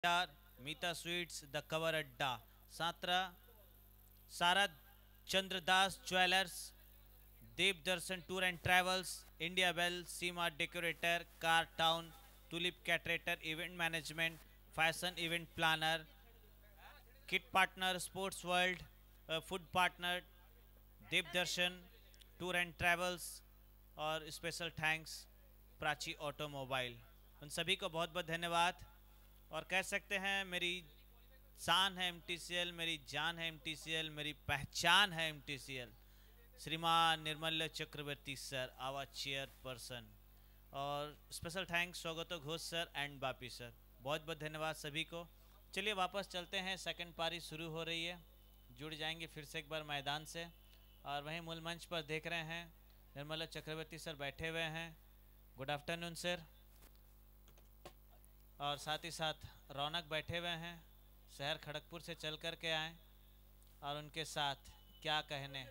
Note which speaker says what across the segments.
Speaker 1: Meeta sweets the cover Adda, सात्रा Sarad Chandradas jewellers, Dev Darshan tour and travels, India bell, Seema decorator, car town, tulip caterer event management, fashion event planner, kit partner sports world, food partner Dev Darshan tour and travels और special thanks Prachi automobile. उन सभी को बहुत बहुत धन्यवाद। और कह सकते हैं मेरी शान है एमटीसीएल, मेरी जान है एमटीसीएल, मेरी पहचान है MTCL. Shriman Nirmalya Chakraborty sir, our chairperson. और special thanks Swagato Ghosh sir and Bapi sir, बहुत बहुत धन्यवाद सभी को। चलिए वापस चलते हैं, सेकंड पारी शुरू हो रही है। जुड़ जाएंगे फिर से एक बार मैदान से। और वहीं मूल मंच पर देख रहे हैं निर्मला चक्रवर्ती सर बैठे हुए हैं। Good afternoon sir. और साथ ही साथ रौनक बैठे हुए हैं, शहर खड़गपुर से चल कर के आए। और उनके साथ क्या कहने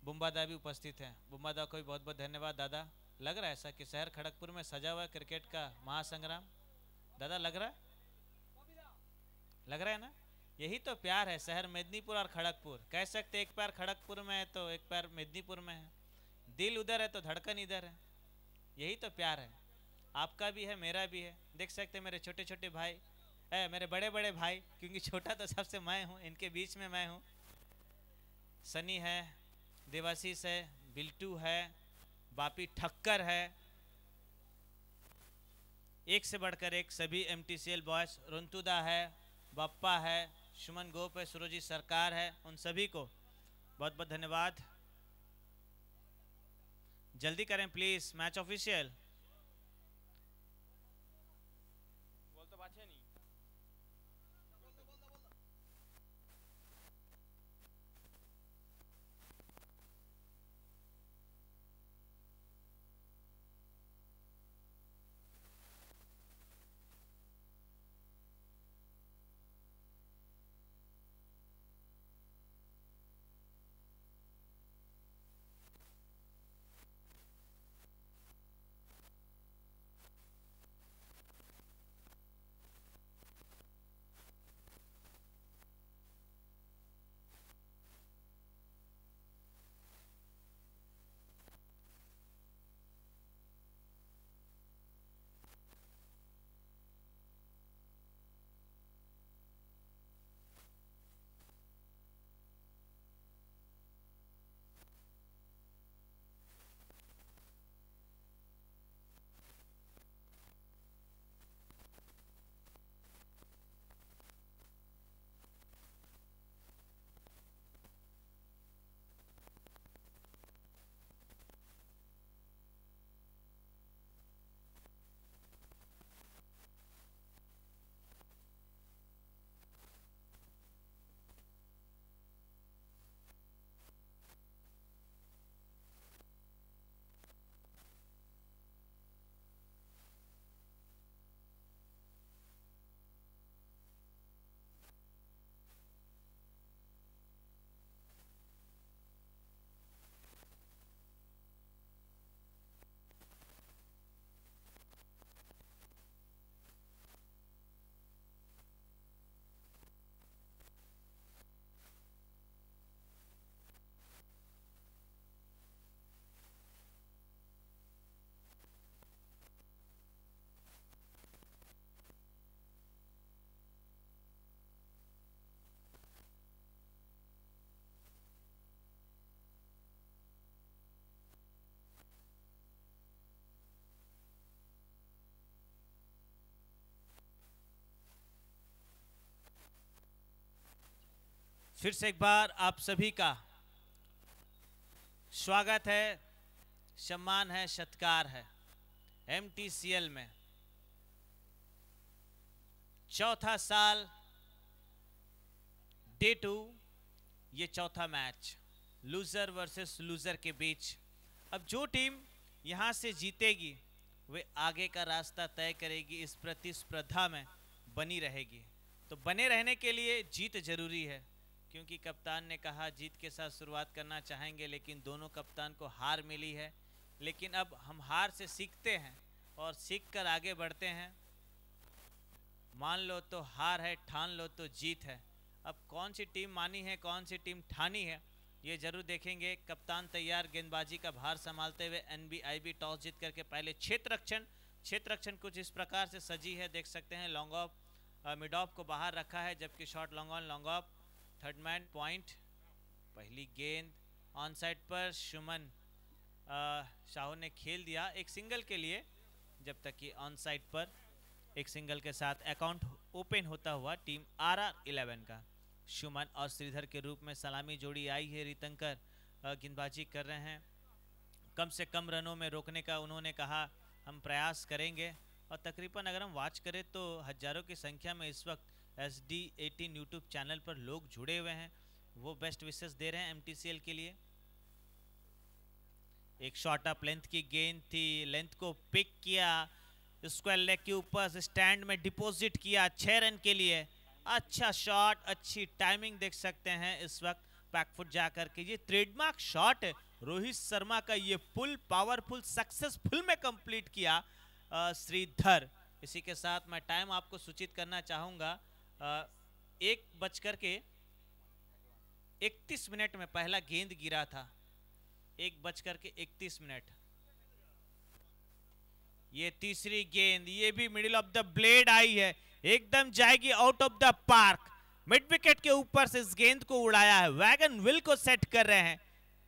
Speaker 1: बुम्बादा भी उपस्थित हैं। बुम्बादा को भी बहुत बहुत धन्यवाद। दादा लग रहा है ऐसा कि शहर खड़गपुर में सजा हुआ है क्रिकेट का महासंग्राम। दादा लग रहा है, लग रहा है ना। यही तो प्यार है शहर मेदिनीपुर और खड़गपुर। कह सकते एक पैर खड़गपुर में है तो एक पैर मेदिनीपुर में है, दिल उधर है तो धड़कन इधर है। यही तो प्यार है, आपका भी है मेरा भी है। देख सकते मेरे छोटे छोटे भाई, मेरे बड़े बड़े भाई, क्योंकि छोटा तो सबसे मैं हूँ, इनके बीच में मैं हूँ। सनी है, देवाशीष है, बिल्टू है, बापी ठक्कर है, एक से बढ़कर एक सभी एमटीसीएल बॉयज, रुंतुदा है, बप्पा है, सुमन गोप है, सुरोजी सरकार है। उन सभी को बहुत बहुत धन्यवाद। जल्दी करें प्लीज, मैच ऑफिशियल। बोल तो बात है नहीं। फिर से एक बार आप सभी का स्वागत है, सम्मान है, सत्कार है। एमटीसीएल में चौथा साल, डे 2, ये चौथा मैच लूजर वर्सेस लूजर के बीच। अब जो टीम यहां से जीतेगी वे आगे का रास्ता तय करेगी, इस प्रतिस्पर्धा में बनी रहेगी। तो बने रहने के लिए जीत जरूरी है, क्योंकि कप्तान ने कहा जीत के साथ शुरुआत करना चाहेंगे, लेकिन दोनों कप्तान को हार मिली है। लेकिन अब हम हार से सीखते हैं और सीख कर आगे बढ़ते हैं। मान लो तो हार है, ठान लो तो जीत है। अब कौन सी टीम मानी है, कौन सी टीम ठानी है, ये जरूर देखेंगे। कप्तान तैयार, गेंदबाजी का भार संभालते हुए एनबीआईबी टॉस जीत करके पहले क्षेत्र रक्षण कुछ इस प्रकार से सजी है, देख सकते हैं। लॉन्ग ऑफ मिड ऑफ को बाहर रखा है, जबकि shot long on long off, third man point. पहली गेंद ऑन साइड पर शुमन शाहू ने खेल दिया एक सिंगल के लिए, जब तक कि ऑन साइड पर एक सिंगल के साथ अकाउंट ओपन होता हुआ टीम RR11 का। शुमन और श्रीधर के रूप में सलामी जोड़ी आई है। रितंकर गेंदबाजी कर रहे हैं, कम से कम रनों में रोकने का उन्होंने कहा हम प्रयास करेंगे। और तकरीबन अगर हम वॉच करें तो हजारों की संख्या में इस वक्त SD18 यूट्यूब चैनल पर लोग जुड़े हुए हैं, वो बेस्ट विशेस दे रहे हैं MTCL के लिए। एक शॉर्ट अप लेंथ की गेंद थी, लेंथ को पिक किया, स्क्वायर लेग के ऊपर स्टैंड में डिपॉजिट किया 6 रन के लिए। अच्छा शॉट, अच्छी टाइमिंग देख सकते हैं इस वक्त बैकफुट जाकर के। ये ट्रेडमार्क शॉट है रोहित शर्मा का, ये फुल पावरफुल सक्सेसफुल में कंप्लीट किया श्रीधर। इसी के साथ मैं टाइम आपको सूचित करना चाहूंगा, 1:31 में पहला गेंद गिरा था, 1:31। ये तीसरी गेंद, ये भी मिडिल ऑफ द ब्लेड आई है, एकदम जाएगी out of the park. Mid wicket के ऊपर से इस गेंद को उड़ाया है, वैगन व्हील को सेट कर रहे हैं।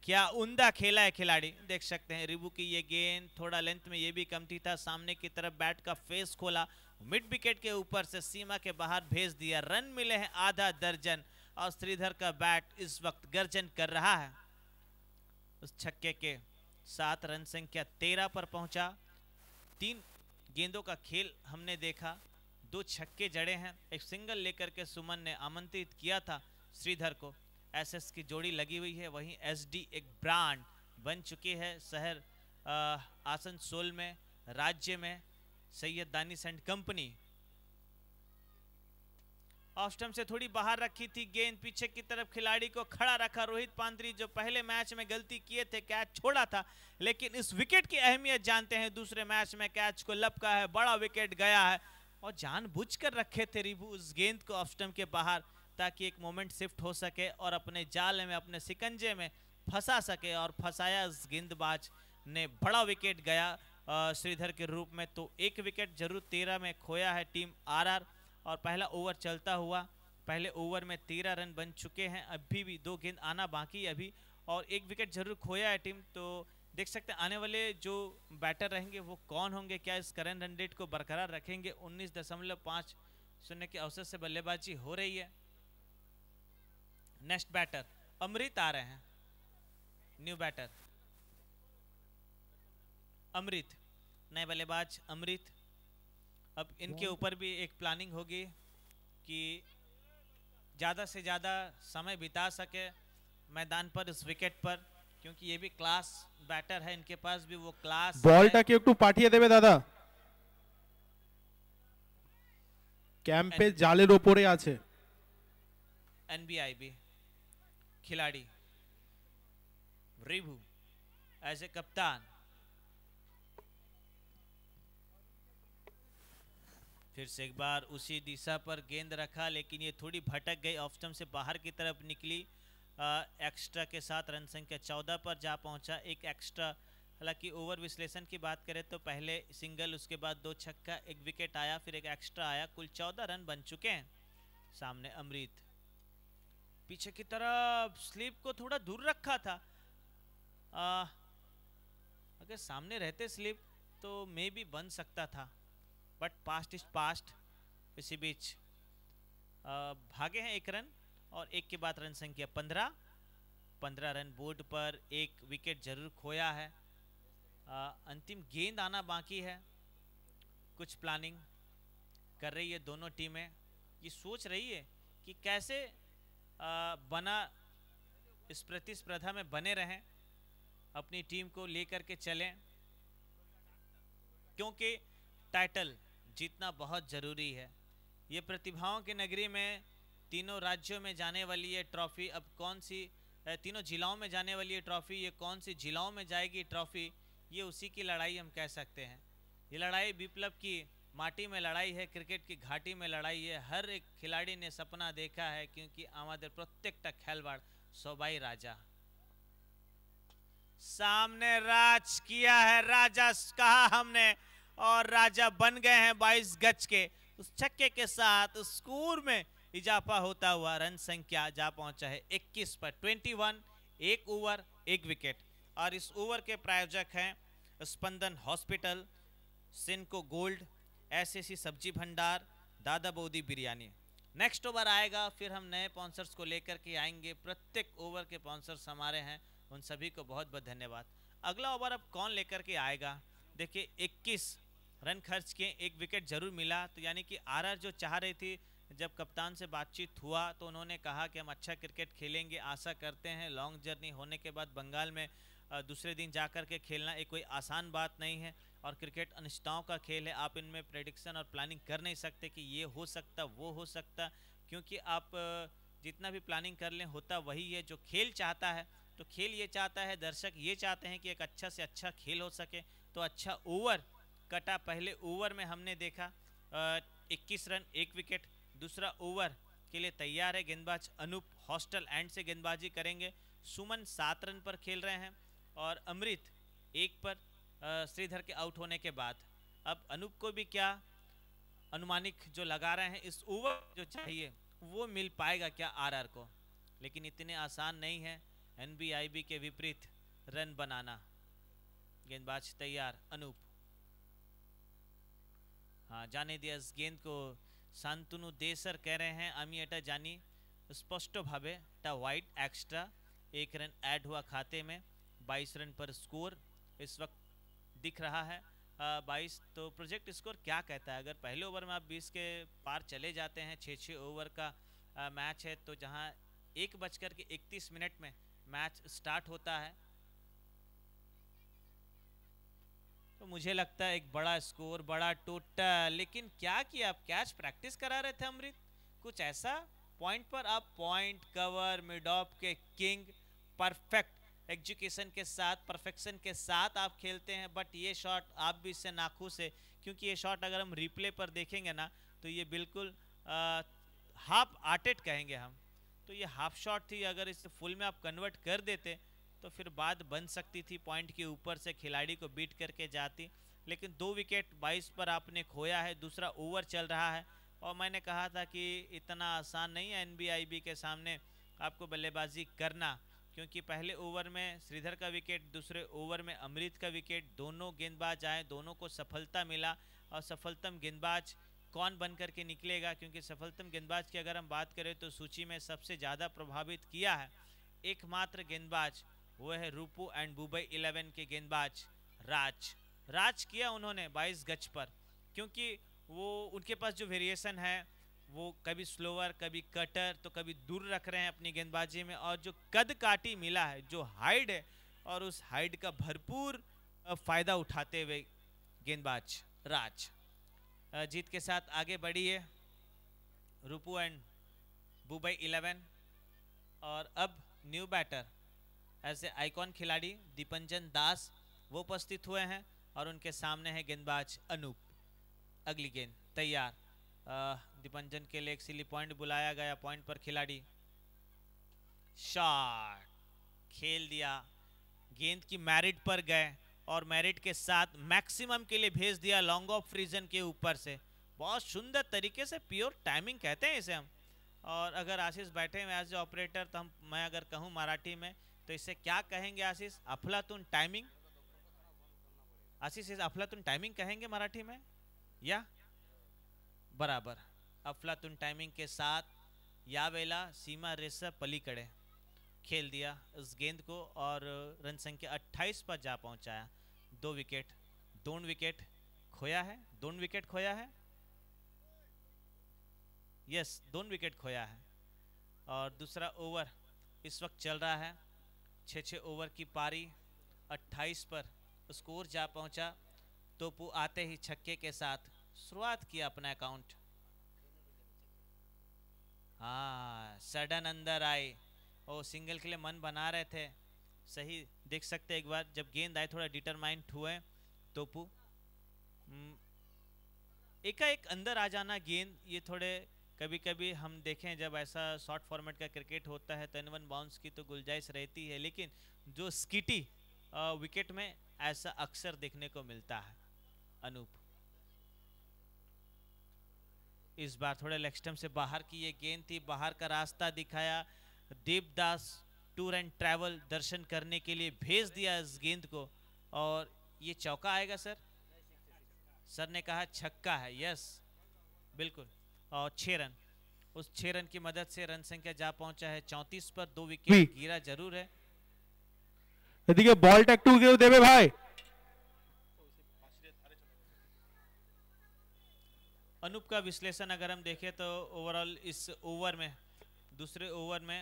Speaker 1: क्या उम्दा खेला है खिलाड़ी, देख सकते हैं। रिबू की ये गेंद थोड़ा लेंथ में ये भी कमती था, सामने की तरफ बैट का फेस खोला, मिड विकेट के ऊपर से सीमा के बाहर भेज दिया। रन मिले हैं आधा दर्जन और श्रीधर का बैट इस वक्त गर्जन कर रहा है। उस छक्के के साथ रन संख्या 13 पर पहुंचा। 3 गेंदों का खेल हमने देखा, 2 छक्के जड़े हैं, एक सिंगल लेकर के सुमन ने आमंत्रित किया था श्रीधर को। SS की जोड़ी लगी हुई है, वहीं SD एक ब्रांड बन चुकी है शहर आसनसोल में, राज्य में। Syed Danish and company off stump से थोड़ी बाहर रखी थी गेंद, पीछे की तरफ खिलाड़ी को खड़ा रखा रोहित पांद्री, जो पहले मैच में गलती किए थे, कैच छोड़ा था, लेकिन इस विकेट की अहमियत जानते हैं। दूसरे मैच में कैच को लपका है, बड़ा विकेट गया है और जानबूझकर रखे थे रिबू उस गेंद को ऑफ स्टंप के बाहर, ताकि एक मोमेंट शिफ्ट हो सके और अपने जाल में, अपने सिकंजे में फंसा सके, और फंसाया इस गेंदबाज ने। बड़ा विकेट गया श्रीधर के रूप में, तो एक विकेट जरूर 13 में खोया है टीम RR। और पहला ओवर चलता हुआ, पहले ओवर में 13 रन बन चुके हैं, अभी भी 2 गेंद आना बाकी अभी, और एक विकेट जरूर खोया है टीम। तो देख सकते हैं आने वाले जो बैटर रहेंगे वो कौन होंगे, क्या इस करंट रन रेट को बरकरार रखेंगे। 19.50 के औसत से बल्लेबाजी हो रही है। नेक्स्ट बैटर अमृत आ रहे हैं, न्यू बैटर अमृत, नए बल्लेबाज अमृत। अब इनके ऊपर भी एक प्लानिंग होगी कि ज़्यादा से ज़्यादा समय बिता सके मैदान पर, इस विकेट पर, क्योंकि ये भी क्लास बैटर है, इनके पास भी वो क्लास।
Speaker 2: বলটা কি একটু পাঠিয়ে দেবে দাদা, ক্যাম্পে জালের উপরে আছে।
Speaker 1: NBIB खिलाड़ी रिभू एज ए कप्तान, फिर से एक बार उसी दिशा पर गेंद रखा, लेकिन ये थोड़ी भटक गई, ऑफ स्टंप से बाहर की तरफ निकली। एक्स्ट्रा के साथ रन संख्या 14 पर जा पहुंचा, एक एक्स्ट्रा। हालांकि ओवर विश्लेषण की बात करें तो पहले सिंगल, उसके बाद 2 छक्का, एक विकेट आया, फिर एक एक्स्ट्रा आया, कुल 14 रन बन चुके हैं। सामने अमृत पीछे की तरफ स्लिप को थोड़ा दूर रखा था, अगर सामने रहते स्लिप तो मे भी बन सकता था, बट पास्ट इज पास्ट। इसी बीच भागे हैं 1 रन, और 1 के बाद रन संख्या 15 रन बोर्ड पर, 1 विकेट जरूर खोया है। अंतिम गेंद आना बाकी है। कुछ प्लानिंग कर रही है दोनों टीमें, ये सोच रही है कि कैसे बना इस प्रतिस्पर्धा में बने रहें, अपनी टीम को लेकर के चलें, क्योंकि टाइटल जीतना बहुत ज़रूरी है। ये प्रतिभाओं की नगरी में तीनों राज्यों में जाने वाली ये ट्रॉफी, अब कौन सी, तीनों जिलाओं में जाने वाली ये ट्रॉफी, ये कौन सी जिलाओं में जाएगी ट्रॉफी, ये उसी की लड़ाई हम कह सकते हैं। ये लड़ाई विप्लव की माटी में लड़ाई है, क्रिकेट की घाटी में लड़ाई है। हर एक खिलाड़ी ने सपना देखा है, क्योंकि आमादेर प्रत्येकटा खेलवाड़ सबाई राजा। सामने राज किया है, राजा कहा हमने, और राजा बन गए हैं 22 गज के। उस छक्के के साथ स्कोर में इजाफा होता हुआ रन संख्या जा पहुंचा है 21 पर। 21, एक ओवर एक विकेट। और इस ओवर के प्रायोजक हैं स्पंदन हॉस्पिटल, सिनको गोल्ड, एसएसी सब्जी भंडार, दादा बौदी बिरयानी। नेक्स्ट ओवर आएगा, फिर हम नए स्पॉन्सर्स को लेकर के आएंगे। प्रत्येक ओवर के स्पॉन्सर्स हमारे हैं, उन सभी को बहुत बहुत धन्यवाद। अगला ओवर अब कौन लेकर के आएगा? देखिए 21 रन खर्च किए, एक विकेट जरूर मिला। तो यानी कि आरआर जो चाह रही थी, जब कप्तान से बातचीत हुआ तो उन्होंने कहा कि हम अच्छा क्रिकेट खेलेंगे, आशा करते हैं। लॉन्ग जर्नी होने के बाद बंगाल में दूसरे दिन जाकर के खेलना एक कोई आसान बात नहीं है, और क्रिकेट अनिश्चितताओं का खेल है। आप इनमें प्रेडिक्शन और प्लानिंग कर नहीं सकते कि ये हो सकता वो हो सकता, क्योंकि आप जितना भी प्लानिंग कर लें होता वही है। जो खेल चाहता है, तो खेल ये चाहता है, दर्शक ये चाहते हैं कि एक अच्छा से अच्छा खेल हो सके। तो अच्छा ओवर कटा। पहले ओवर में हमने देखा 21 रन एक विकेट। दूसरा ओवर के लिए तैयार है गेंदबाज अनूप, हॉस्टल एंड से गेंदबाजी करेंगे। सुमन 7 रन पर खेल रहे हैं, और अमृत 1 पर श्रीधर के आउट होने के बाद। अब अनूप को भी क्या अनुमानिक जो लगा रहे हैं, इस ओवर जो चाहिए वो मिल पाएगा क्या आरआर को? लेकिन इतने आसान नहीं है एनबीआईबी के विपरीत रन बनाना। गेंदबाज तैयार अनूप, हाँ जाने दिया इस गेंद को। शांतनु देसर कह रहे हैं আমি এটা জানি স্পষ্টভাবে টা वाइट एक्स्ट्रा। 1 रन ऐड हुआ खाते में। 22 रन पर स्कोर इस वक्त दिख रहा है 22। तो प्रोजेक्ट स्कोर क्या कहता है? अगर पहले ओवर में आप 20 के पार चले जाते हैं, 6-6 ओवर का मैच है, तो जहां 1:31 में मैच स्टार्ट होता है, तो मुझे लगता है एक बड़ा स्कोर, बड़ा टोटल। लेकिन क्या किया आप? कैच प्रैक्टिस करा रहे थे अमृत, कुछ ऐसा पॉइंट पर आप पॉइंट कवर मिड ऑफ के किंग, परफेक्ट एग्जीक्यूशन के साथ, परफेक्शन के साथ आप खेलते हैं। बट ये शॉट आप भी इससे नाखुश है, क्योंकि ये शॉट अगर हम रिप्ले पर देखेंगे ना, तो ये बिल्कुल हाफ आर्टेड कहेंगे हम। तो ये हाफ शॉट थी, अगर इसे फुल में आप कन्वर्ट कर देते तो फिर बात बन सकती थी, पॉइंट के ऊपर से खिलाड़ी को बीट करके जाती। लेकिन 2 विकेट 22 पर आपने खोया है। दूसरा ओवर चल रहा है, और मैंने कहा था कि इतना आसान नहीं है एनबीआईबी के सामने आपको बल्लेबाजी करना, क्योंकि पहले ओवर में श्रीधर का विकेट, दूसरे ओवर में अमृत का विकेट, दोनों गेंदबाज आए, दोनों को सफलता मिला। और सफलतम गेंदबाज कौन बन कर के निकलेगा? क्योंकि सफलतम गेंदबाज की अगर हम बात करें तो सूची में सबसे ज़्यादा प्रभावित किया है एकमात्र गेंदबाज, वो है रूपू एंड मुंबई 11 के गेंदबाज राज किया उन्होंने 22 गज पर, क्योंकि वो उनके पास जो वेरिएशन है, वो कभी स्लोअर, कभी कटर, तो कभी दूर रख रहे हैं अपनी गेंदबाजी में। और जो कद काटी मिला है, जो हाइट है, और उस हाइट का भरपूर फायदा उठाते हुए गेंदबाज राज जीत के साथ आगे बढ़ी है रूपू एंड मुंबई 11। और अब न्यू बैटर ऐसे आइकॉन खिलाड़ी दीपंजन दास वो उपस्थित हुए हैं, और उनके सामने है गेंदबाज अनूप। अगली गेंद तैयार, दीपंजन के लिए एक सिली पॉइंट बुलाया गया, पॉइंट पर खिलाड़ी शॉट खेल दिया, गेंद की मैरिट पर गए, और मैरिट के साथ मैक्सिमम के लिए भेज दिया लॉन्ग ऑफ रीजन के ऊपर से। बहुत सुंदर तरीके से, प्योर टाइमिंग कहते हैं इसे हम। और अगर आशीष बैठे हैं एज ए ऑपरेटर, तो मैं अगर कहूँ मराठी में, तो इसे क्या कहेंगे आशीष? अफलातून टाइमिंग। आशीष इसे अफलातून टाइमिंग कहेंगे मराठी में, या बराबर अफलातून टाइमिंग के साथ यावेला सीमा रेसा पलीकडे खेल दिया इस गेंद को, और रन संख्या 28 पर जा पहुंचाया। 2 विकेट खोया है, 2 विकेट खोया है, यस 2 विकेट खोया है। और दूसरा ओवर इस वक्त चल रहा है, 6-6 ओवर की पारी, 28 पर स्कोर जा पहुंचा। तोपू आते ही छक्के के साथ शुरुआत किया अपना अकाउंट। हाँ सडन अंदर आए, और सिंगल के लिए मन बना रहे थे, सही देख सकते एक बार जब गेंद आए थोड़ा डिटरमाइंड हुए तोपू। एकाएक अंदर आ जाना गेंद, ये थोड़े कभी कभी हम देखें जब ऐसा शॉर्ट फॉर्मेट का क्रिकेट होता है तो वन बाउंस की तो गुंजाइश रहती है, लेकिन जो स्किटी विकेट में ऐसा अक्सर देखने को मिलता है। अनूप इस बार थोड़े लेग स्टंप से बाहर की ये गेंद थी, बाहर का रास्ता दिखाया, देवदास टूर एंड ट्रैवल दर्शन करने के लिए भेज दिया इस गेंद को, और ये चौका आएगा सर? सर ने कहा छक्का है, यस बिल्कुल। और 6 रन, उस 6 रन की मदद से रन संख्या जा पहुंचा है 34 पर। 2 विकेट गिरा जरूर है।
Speaker 2: এদিকে বলটা একটু কেউ দেবে ভাই।
Speaker 1: अनूप का विश्लेषण अगर हम देखें तो ओवरऑल इस ओवर में, दूसरे ओवर में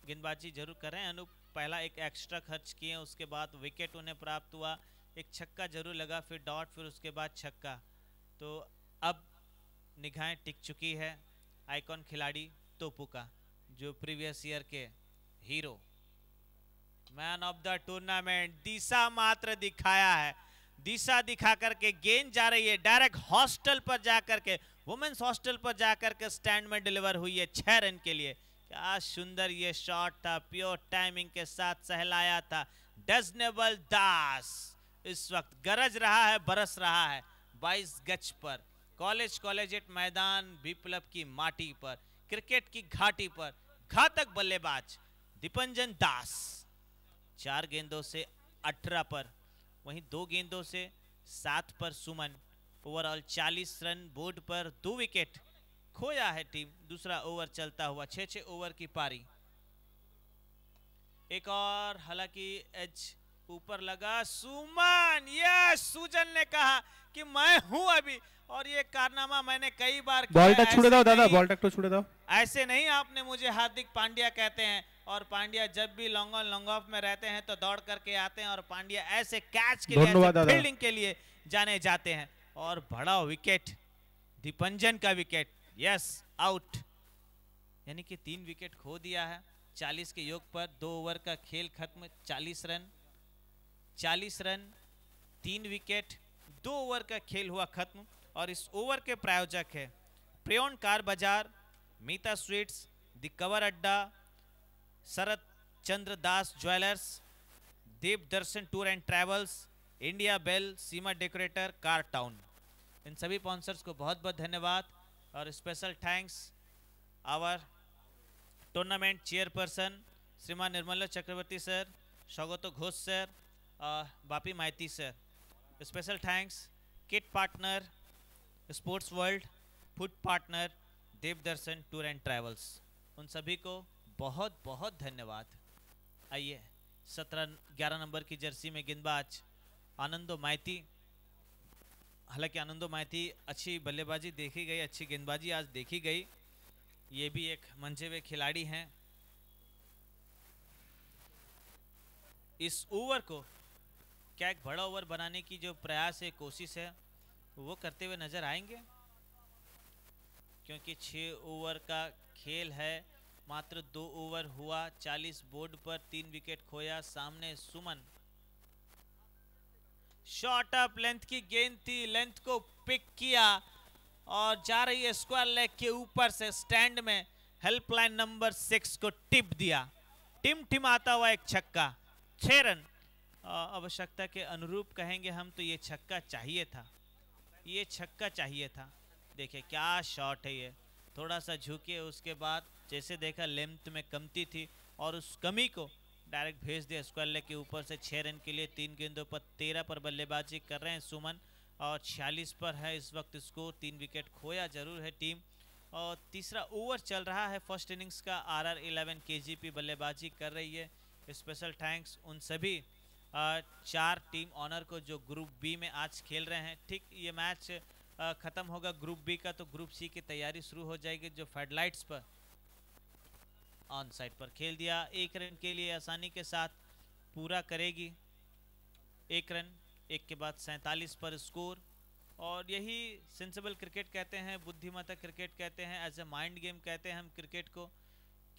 Speaker 1: गेंदबाजी जरूर कर रहे हैं अनूप। पहला एक एक्स्ट्रा खर्च किए, उसके बाद विकेट उन्हें प्राप्त हुआ, एक छक्का जरूर लगा, फिर डॉट, फिर उसके बाद छक्का। तो अब निगाहें टिक चुकी है आइकॉन खिलाड़ी तोपू का, जो प्रीवियस ईयर के hero, man of the tournament, दिशा मात्र दिखाया है। दिशा दिखा करके गेंद जा रही है डायरेक्ट हॉस्टल पर जाकर के, वुमेन्स हॉस्टल पर जाकर के स्टैंड में डिलीवर हुई है 6 रन के लिए। क्या सुंदर ये शॉट था, प्योर टाइमिंग के साथ सहलाया था। डजनेबल दास इस वक्त गरज रहा है, बरस रहा है 22 गज पर, कॉलेजिएट मैदान विप्लव की माटी पर, क्रिकेट की घाटी पर। घातक बल्लेबाज दीपंजन दास 4 गेंदों से 18 पर, वहीं 2 गेंदों से 7 पर सुमन। ओवरऑल 40 रन बोर्ड पर, 2 विकेट खोया है टीम। दूसरा ओवर चलता हुआ, 6-6 ओवर की पारी। एक और, हालांकि एज ऊपर लगा, सुमन, यस, सुजन ने कहा कि मैं हूं अभी, और ये कारनामा मैंने कई बार किया।
Speaker 2: बॉलटा छुड़े दाओ दादा, बॉलटा तो छुड़े दाओ।
Speaker 1: ऐसे नहीं आपने मुझे हार्दिक पांड्या कहते हैं, और पांड्या जब भी लॉन्ग ऑन लॉन्ग ऑफ में रहते हैं तो दौड़ करके आते हैं, और पांड्या ऐसे कैच के लिए, ऐसे फील्डिंग के लिए जाने जाते हैं। और बड़ा विकेट, दीपंजन का विकेट, यस, आउट, यानी कि 3 विकेट खो दिया है 40 के योग पर। 2 ओवर का खेल खत्म, 40 रन, 3 विकेट, 2 ओवर का खेल हुआ खत्म। और इस ओवर के प्रायोजक है प्रियोन कार बाजार, मीता sweets, the cover Adda, Sharad Chandra Das jewellers, Dev Darshan tour and travels, India bell, Seema decorator, car town. इन सभी स्पॉन्सर्स को बहुत बहुत धन्यवाद। और special thanks our tournament chairperson Shriman Nirmala Chakraborty sir, Swagato Ghosh sir, Bapi Maity sir. Special thanks kit partner sports world, food partner Devdarshan tour and travels, उन सभी को बहुत बहुत धन्यवाद। आइए 11 नंबर की जर्सी में गेंदबाज आनंदो माइती। हालांकि आनंदो माइती अच्छी बल्लेबाजी देखी गई, अच्छी गेंदबाजी आज देखी गई, ये भी एक मंझे हुए खिलाड़ी हैं। इस ओवर को क्या एक बड़ा ओवर बनाने की जो प्रयास है, कोशिश है, वो करते हुए नजर आएंगे, क्योंकि 6 ओवर का खेल है, मात्र 2 ओवर हुआ, 40 बोर्ड पर, 3 विकेट खोया। सामने सुमन, शॉर्ट अप लेंथ की गेंद थी, लेंथ को पिक किया और जा रही है स्क्वायर लेग के ऊपर से स्टैंड में, हेल्पलाइन नंबर 6 को टिप दिया, टिमटिमाता हुआ एक छक्का। 6 रन आवश्यकता के अनुरूप कहेंगे हम तो ये छक्का चाहिए था, ये छक्का चाहिए था। देखिए क्या शॉट है ये, थोड़ा सा झुके, उसके बाद जैसे देखा लेंथ में कमती थी और उस कमी को डायरेक्ट भेज दिया स्क्वायर लेग के ऊपर से। 6 रन के लिए 3 गेंदों पर 13 पर बल्लेबाजी कर रहे हैं सुमन, और 46 पर है इस वक्त स्कोर। 3 विकेट खोया जरूर है टीम, और तीसरा ओवर चल रहा है फर्स्ट इनिंग्स का। RR 11 KGP बल्लेबाजी कर रही है। स्पेशल थैंक्स उन सभी 4 टीम ऑनर को जो ग्रुप बी में आज खेल रहे हैं। ठीक ये मैच ख़त्म होगा ग्रुप बी का तो ग्रुप सी की तैयारी शुरू हो जाएगी, जो फ्लडलाइट्स पर ऑन साइड पर खेल दिया। 1 रन के लिए आसानी के साथ पूरा करेगी, 1 रन, 1 के बाद 47 पर स्कोर। और यही सेंसिबल क्रिकेट कहते हैं, बुद्धिमत्ता क्रिकेट कहते हैं, एज ए माइंड गेम कहते हैं हम क्रिकेट को,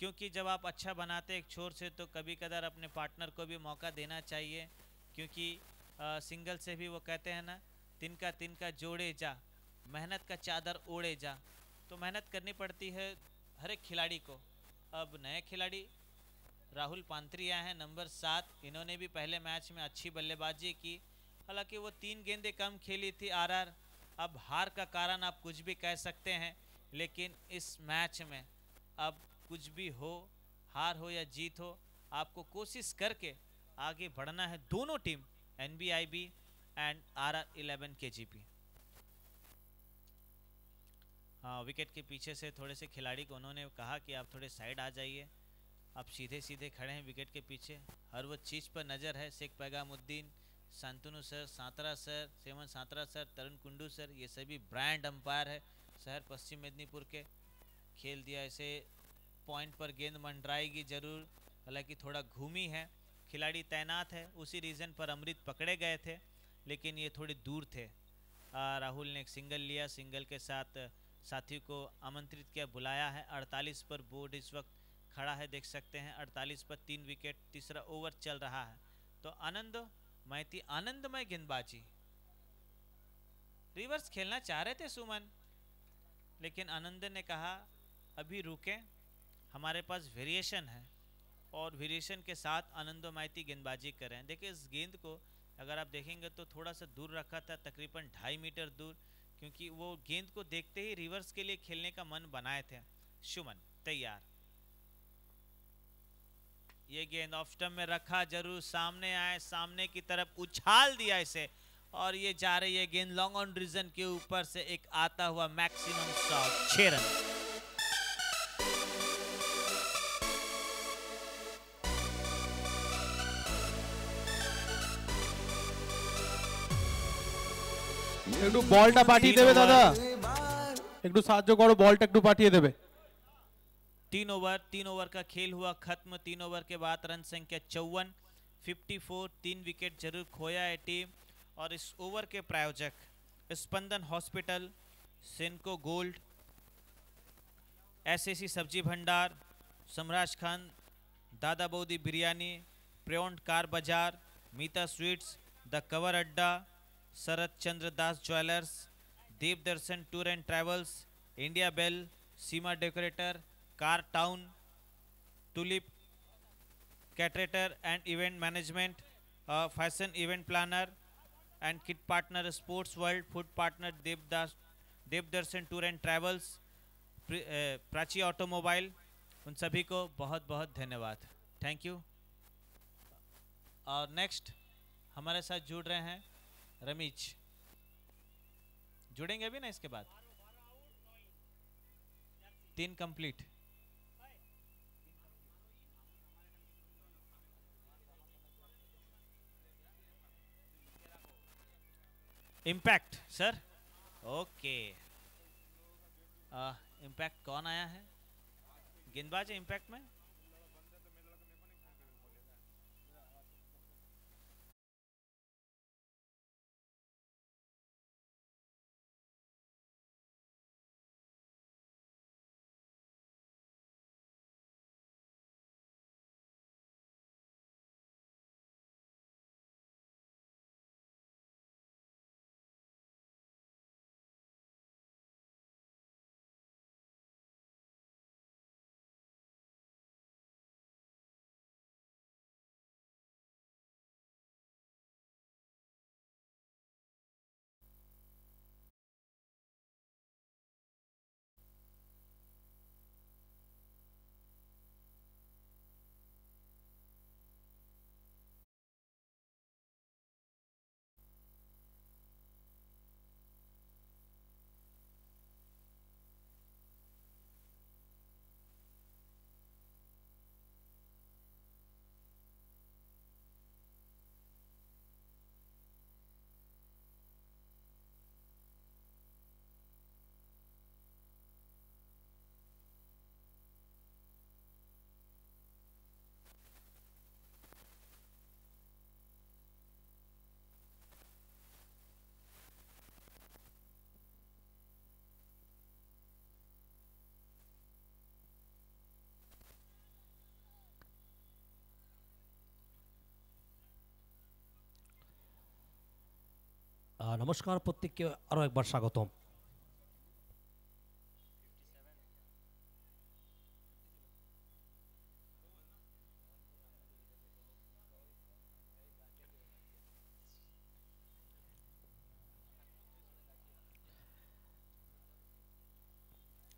Speaker 1: क्योंकि जब आप अच्छा बनाते एक छोर से तो कभी कदार अपने पार्टनर को भी मौका देना चाहिए, क्योंकि सिंगल से भी वो कहते हैं ना, तिनका तिनका जोड़े जा, मेहनत का चादर ओढ़े जा, तो मेहनत करनी पड़ती है हर एक खिलाड़ी को। अब नए खिलाड़ी राहुल पांत्री आए हैं नंबर 7, इन्होंने भी पहले मैच में अच्छी बल्लेबाजी की, हालांकि वो 3 गेंदें कम खेली थी आरआर। अब हार का कारण आप कुछ भी कह सकते हैं, लेकिन इस मैच में अब कुछ भी हो, हार हो या जीत हो, आपको कोशिश करके आगे बढ़ना है। दोनों टीम एनबीआईबी एंड RR11 केजीपी। हाँ, विकेट के पीछे से थोड़े से खिलाड़ी को उन्होंने कहा कि आप थोड़े साइड आ जाइए, आप सीधे सीधे खड़े हैं विकेट के पीछे। हर वो चीज़ पर नज़र है। Sheikh Paigamuddin, Shantanu sir, Santra sir, seven Santra sir, Tarun Kundu sir, ये सभी ब्रांड अंपायर है शहर पश्चिम मेदिनीपुर के। खेल दिया इसे, पॉइंट पर गेंद मंडराएगी जरूर, हालांकि थोड़ा घूमी है, खिलाड़ी तैनात है, उसी रीज़न पर अमृत पकड़े गए थे, लेकिन ये थोड़ी दूर थे। राहुल ने एक सिंगल लिया, सिंगल के साथ साथी को आमंत्रित किया, बुलाया है। 48 पर बोर्ड इस वक्त खड़ा है, देख सकते हैं 48 पर 3 विकेट, तीसरा ओवर चल रहा है। तो आनंद मैती, आनंदमय गेंदबाजी, रिवर्स खेलना चाह रहे थे सुमन, लेकिन आनंद ने कहा अभी रुकें, हमारे पास वेरिएशन है, और वेरिएशन के साथ आनंदो माइती गेंदबाजी कर रहे हैं। देखिए इस गेंद को अगर आप देखेंगे तो थोड़ा सा दूर रखा था, तकरीबन 2.5 मीटर दूर, क्योंकि वो गेंद को देखते ही रिवर्स के लिए खेलने का मन बनाए थे। सुमन तैयार, ये गेंद ऑफ स्टंप में रखा, जरूर सामने आए, सामने की तरफ उछाल दिया इसे, और ये जा रही है गेंद लॉन्ग ऑन रीजन के ऊपर से एक आता हुआ मैक्सिमम शॉट, 6 रन।
Speaker 2: একটু বলটা পাঠিয়ে দেবে দাদা, একটু সাহায্য করো, বলটা একটু পাঠিয়ে দেবে।
Speaker 1: 3 ओवर का खेल हुआ खत्म। 3 ओवर के बाद रन संख्या 54, 54, 3 विकेट जरूर खोया है टीम। और इस ओवर के प्रायोजक स्पंदन हॉस्पिटल, सेनको गोल्ड, एसएसी सब्जी भंडार, सम्राज खान दादा बौदी बिरयानी, प्रियोंट कार बाजार, मीता sweets, the cover Adda, Sharad Chandra Das jewellers, Dev Darshan tour and travels, India bell, Seema decorator, car town, tulip caterer and event management, fashion event planner and kit partner sports world, food partner Devdarshan tour and travels, Prachi automobile, उन सभी को बहुत बहुत धन्यवाद, thank you. और next हमारे साथ जुड़ रहे हैं रमीज, जुड़ेंगे अभी ना इसके बाद। 3 complete. Impact sir, okay. Impact कौन आया है, गेंदबाज है इम्पैक्ट में?
Speaker 3: নমস্কার প্রত্যেককে আরও একবার স্বাগতম।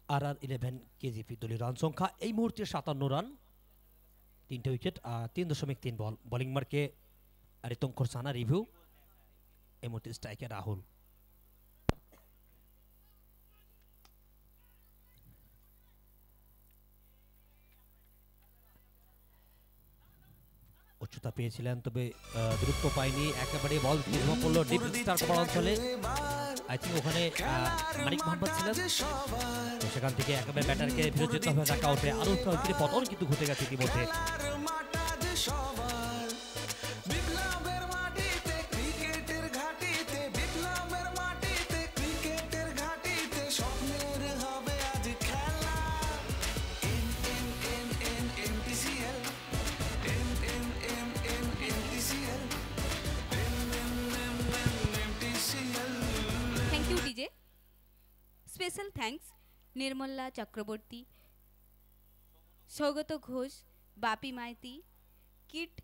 Speaker 3: RR11 কেজিপি দলীয় রান সংখ্যা এই মুহূর্তে 57 রান, 3টে উইকেট, 3.3 বল। বোলিং মার্কে রিতঙ্কর সানা, রিভিউ এই মুহূর্তে স্ট্রাইকে রাহুল। উচ্চতা পেয়েছিলেন তবে দ্রুত পায়নি, একেবারে বল নির্ভর করলো ডিপ স্টার কভার অঞ্চলে। আই থিঙ্ক ওখানে মানিক মোহাম্মদ ছিলেন, তো সেখান থেকে একেবারে ব্যাটারকে ফিরে যেতে হবে ডাকা আউটে। আরও উইকেটে পতন কিন্তু ঘটে গেছে ইতিমধ্যে।
Speaker 4: Thank you DJ. Special thanks Nirmala Chakraborty, Saugata Ghosh, Bapi Maity, kit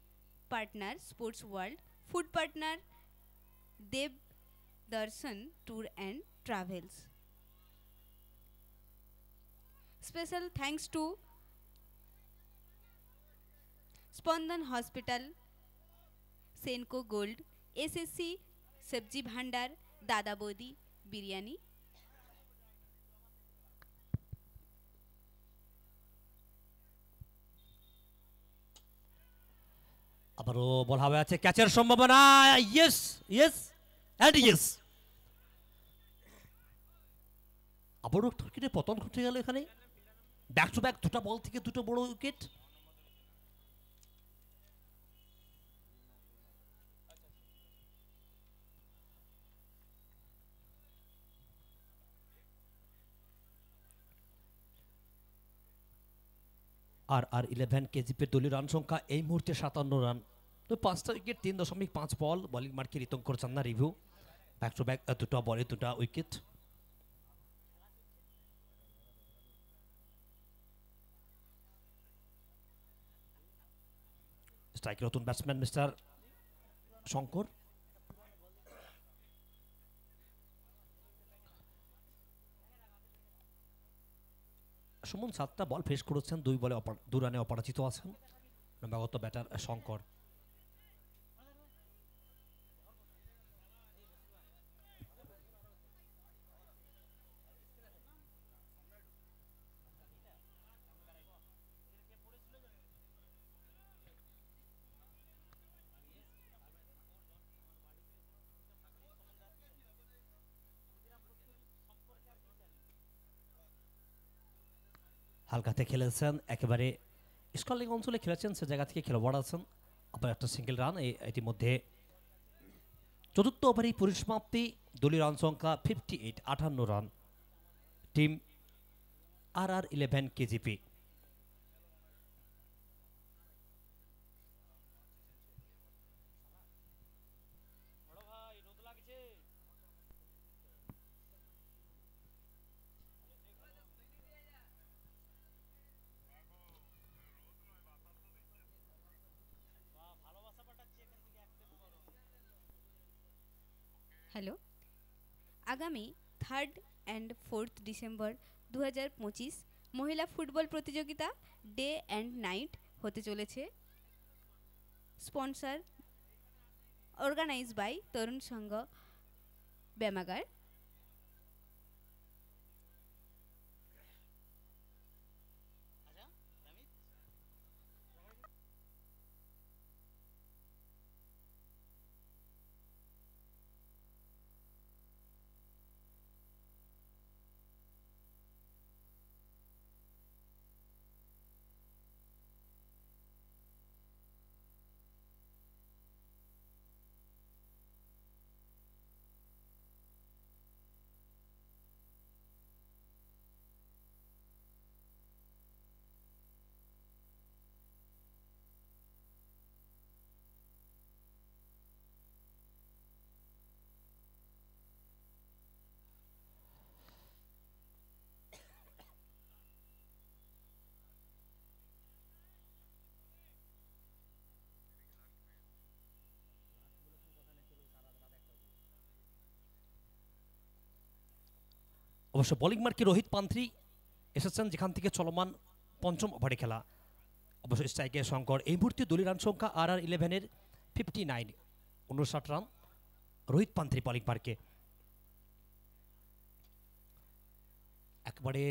Speaker 4: partner sports world, food partner Dev Darshan tour and travels. Special thanks to Spandan hospital, Senco gold, SSC Sabji Bhandar, Dada Boudi biryani.
Speaker 3: আবারও বল হাওয়া আছে, ক্যাচের সম্ভাবনা, ইয়েস ইয়েস অ্যান্ড ইয়েস। আবারও উইকেটে পতন ঘটে গেল এখানে। ব্যাক টু ব্যাক দুটো বল থেকে দুটো বড় উইকেট। RR11 কেজিপির দলীয় রান সংখ্যা এই মুহূর্তে 57 রান, তো 5টা উইকেট, 3.5 বল। বোলিং মার্কে Ritankar Channa, review back to back দুটো বলে দুটো উইকেট। স্ট্রাইকে নতুন ব্যাটসম্যান মিস্টার শঙ্কর। সুমন 7টা বল ফেস করেছেন, 2 রানে অপরাজিত আছেন নবাগত ব্যাটার শঙ্কর। হালকাতে খেলেছেন, একেবারে স্কলিং অঞ্চলে খেলেছেন, সে জায়গা থেকে খেলোয়াড় আছেন। আবার একটা সিঙ্গেল রান ইতিমধ্যে। চতুর্থ ওভারেই পরিসমাপ্তি, দলীয় রান সংখ্যা 58, 58 run. Team RR11 KGP.
Speaker 4: Hello, আগামী 3 অ্যান্ড 4 ডিসেম্বর 2025 মহিলা ফুটবল প্রতিযোগিতা ডে অ্যান্ড নাইট হতে চলেছে। স্পন্সর অর্গানাইজ বাই তরুণ সংঘ ব্যায়ামাগার।
Speaker 3: অবশ্য বোলিং মার্কে রোহিত পান্থী এসেছেন যেখান থেকে চলমান পঞ্চম ওভারে খেলা। অবশ্য স্ট্রাইকে শঙ্কর। এই মুহূর্তে দলীয় রান সংখ্যা RR11-এর 59, 59 রান। রোহিত পান্থ্রি বলিং পার্কে একবারে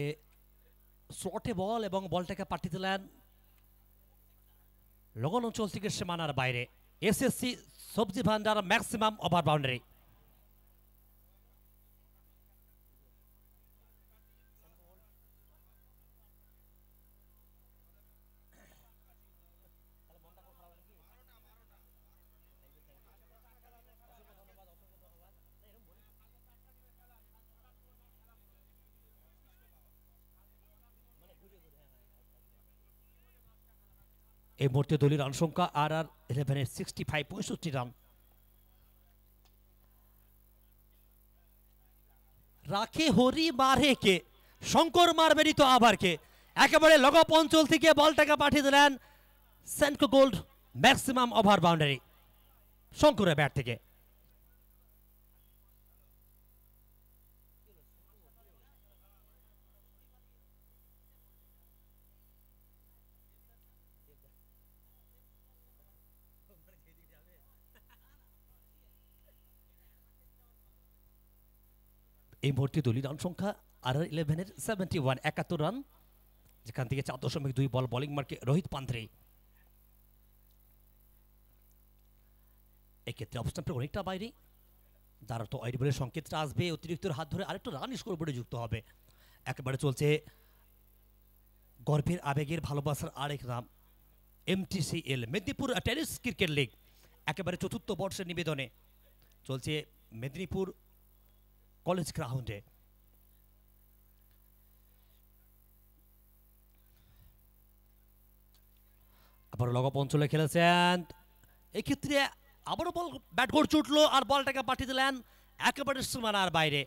Speaker 3: স্লটে বল এবং বলটাকে পাঠিয়ে দিলেন লগন অঞ্চল থেকে সীমানার বাইরে। SSC সবজি ভান্ডার ম্যাক্সিমাম ওভার বাউন্ডারি। এই মুহূর্তে দলীয় রান সংখ্যা RR11-এর 65, 65 রান। রাখে হরি মারে কে, শঙ্কর মারবেনি তো আবার কে। একেবারে লগপ অঞ্চল থেকে বলটাকে পাঠিয়ে দিলেন Centra gold maximum over boundary শঙ্করের ব্যাট থেকে। এই মুহূর্তে দলীয় রান সংখ্যা RR11-এর 71, 71 রান, যেখান থেকে 4.2 বল বোলিং মার্কে রোহিত পান্থ্রি। এক্ষেত্রে অবস্থানটা অনেকটা বাইরে, যার অর্থ ওয়াইড বলের সংকেতটা আসবে, অতিরিক্ত হাত ধরে আরেকটা রান স্কোরবোর্ডে যুক্ত হবে। একেবারে চলছে গর্বের আবেগের ভালোবাসার আরেক নাম MTCL, Medinipur tennis cricket league. একেবারে চতুর্থ বর্ষের নিবেদনে চলছে মেদিনীপুর কলেজ গ্রাউন্ডে। আবার লগপ অঞ্চলে খেলেছেন, এক্ষেত্রে আবারও বল ব্যাট করে ছুটলো আর বলটাকে পাঠিয়ে দিলেন একেবারে সীমানার বাইরে।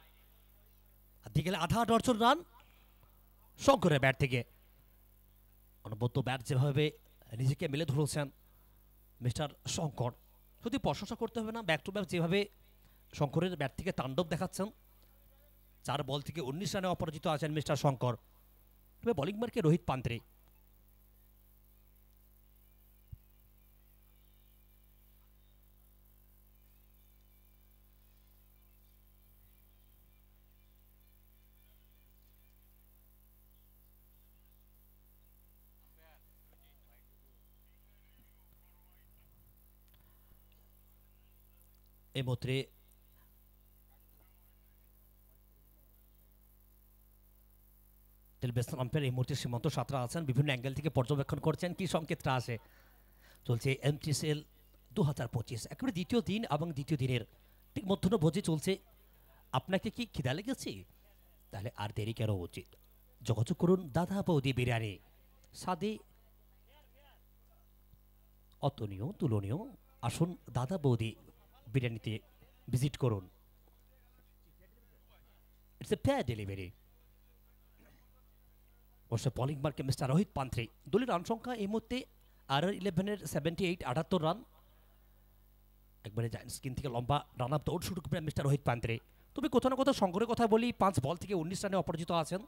Speaker 3: দিকে আধা ডজন রান শঙ্করের ব্যাট থেকে। অনবদ্য ব্যাট যেভাবে নিজেকে মেলে ধরেছেন মিস্টার শঙ্কর, শুধু প্রশংসা করতে হবে না, ব্যাক টু ব্যাক যেভাবে শঙ্করের ব্যাট থেকে তাণ্ডব দেখাচ্ছেন। 4 বল থেকে 19 রানে অপরাজিত আছেন মিস্টার শঙ্কর। তবে বোলিং মার্কে রোহিত পান্থ্রি। এই মুহূর্তে টেলিভিশন আম্পায়ার এই মুহূর্তে সীমান্ত সাঁতরা আছেন, বিভিন্ন অ্যাঙ্গেল থেকে পর্যবেক্ষণ করছেন কি সংকেতটা আসে। চলছে MTCL 2025 একেবারে দ্বিতীয় দিন এবং দ্বিতীয় দিনের ঠিক মধ্যাহ্নভোজে চলছে। আপনাকে কি খিদা লেগেছে? তাহলে আর দেরি কেন উচিত, যোগাযোগ করুন দাদা বৌদি বিরিয়ানি। স্বাদে অতুলনীয়, তুলনীয়। আসুন দাদা বৌদি বিরিয়ানিতে ভিজিট করুন। It's a fair delivery. অবশ্য বোলিং মার্কে মিস্টার রোহিত পান্থ্রি। দলীয় রান সংখ্যা এই মুহূর্তে RR11-এর 78, 78 রান। একবারে জায়েন্ট স্কিন থেকে লম্বা রান আপ দৌড় শুরু করবেন মিস্টার রোহিত পান্থ্রি। তবে কোথাও না কোথাও শঙ্করের কথা বলি, 5 বল থেকে 19 রানে অপরাজিত আছেন।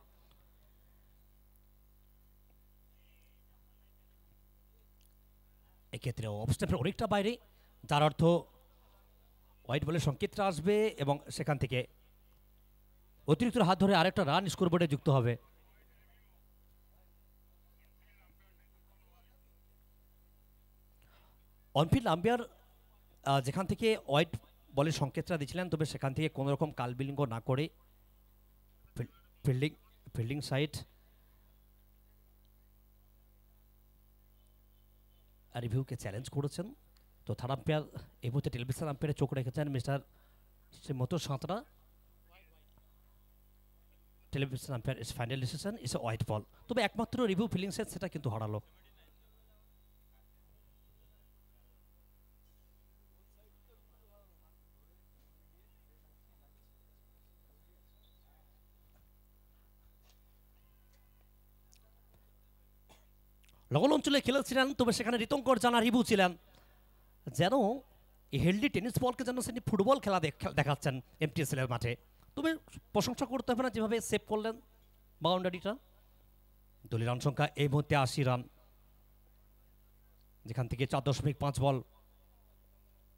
Speaker 3: এক্ষেত্রে অবস্থানের অনেকটা বাইরে, যার অর্থ হোয়াইট বলের সংকেতটা আসবে এবং সেখান থেকে অতিরিক্ত হাত ধরে আরেকটা রান স্কোরবোর্ডে যুক্ত হবে। অনফিল্ড আম্পায়ার যেখান থেকে হোয়াইট বলের সংকেতটা দিয়েছিলেন, তবে সেখান থেকে কোনো রকম কালবিলম্ব না করে ফিল্ডিং সাইড রিভিউকে চ্যালেঞ্জ করেছেন। তো থার্ড আম্পায়ার এই মুহূর্তে টেলিভিশন আম্পায়ারে চোখ রেখেছেন mister Srimanto Santra. Television umpire is final decision is a white ball. তবে একমাত্র রিভিউ ফিলিং সেট সেটা কিন্তু হারালো। লগল অঞ্চলে খেলেছিলেন, তবে সেখানে ঋতঙ্কর জানা রিভিউ ছিলেন, যেন এই হেলদি টেনিস বলকে যেন তিনি ফুটবল খেলা দেখাচ্ছেন MTCL এর মাঠে। তবে প্রশংসা করতে হবে না যেভাবে সেভ করলেন বাউন্ডারিটা। দলীয় রান সংখ্যা এই মুহূর্তে ৮০ রান, যেখান থেকে 4.5 বল।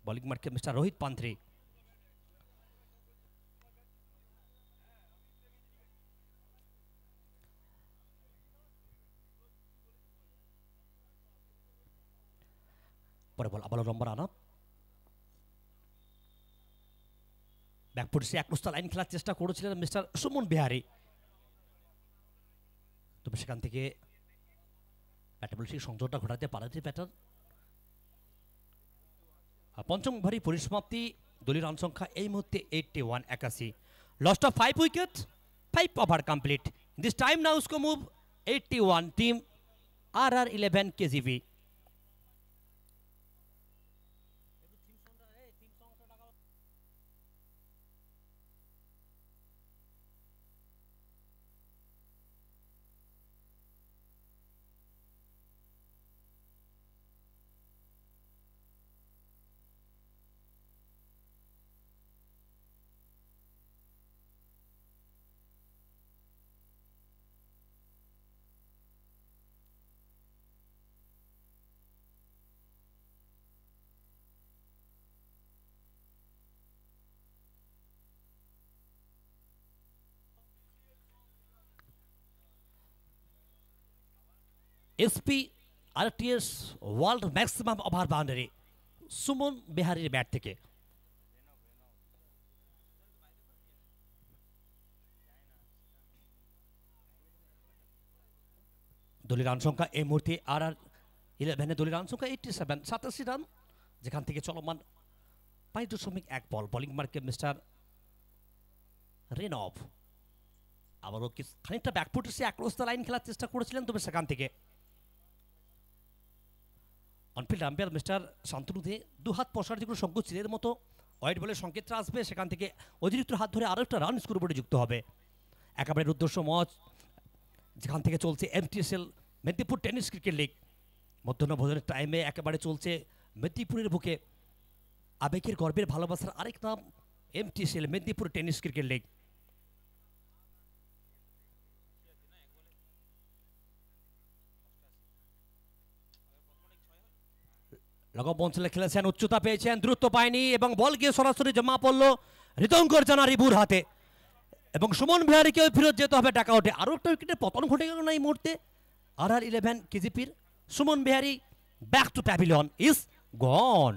Speaker 3: বোলিং মার্কে মিস্টার রোহিত পান্থ্রি। পরে বল আবারও লম্বা রান আপ। ব্যাকফুট সে একরস্তা লাইন খেলার চেষ্টা করেছিলেন মিস্টার সুমন বিহারি, তবে সেখান থেকে ব্যাটে বলে সেই সংযোগটা ঘটাতে পারেনি ব্যাটার। পঞ্চম ওভারই পরিসমাপ্তি, দলীয় রান সংখ্যা এই মুহূর্তে 81, 81। Lost of 5 wicket, 5 over complete. This time now score move 81, team RR11 KGP। SP RTS world maximum over boundary Suman বিহারির ব্যাট থেকে। দলীয় রান সংখ্যা এই মুহূর্তে RR11 দলীয় রান সংখ্যা 87, 87 রান, যেখান থেকে চলমান 5.1 বল। বোলিং মার্কে মিস্টার রেনভ। আবারও খানিকটা ব্যাকফুটে সে অ্যাক্রস দ্য লাইন খেলার চেষ্টা করেছিলেন, তবে সেখান থেকে অনফিল্ড আম্পায়ার মিস্টার শান্তনু দে দুহাত পশার যেগুলো সংকুচিতের মতো ওয়াইড বলের সংকেতটা আসবে, সেখান থেকে অতিরিক্ত হাত ধরে আরও একটা রান স্কোরবোর্ডে যুক্ত হবে। একেবারে উদ্দেশ্য মঞ্চ, যেখান থেকে চলছে MTSL Medinipur tennis cricket league. মধ্যাহ্ন ভোজনের টাইমে একেবারে চলছে মেদিনীপুরের বুকে আবেগের গর্বের ভালোবাসার আরেক নাম MTSL Medinipur tennis cricket league. লগব অঞ্চলে খেলেছেন, উচ্চতা পেয়েছেন, দূরত্ব পায়নি এবং বল গিয়ে সরাসরি জমা পড়ল ঋতঙ্কর জানা রিবুর হাতে এবং সুমন বিহারীকেও ফেরত যেতে হবে ডাক আউটে। আরও একটা উইকেটের পতন ঘটে গেল না এই মুহূর্তে RR11 KGPর। Suman Bihari back to pavilion is gone.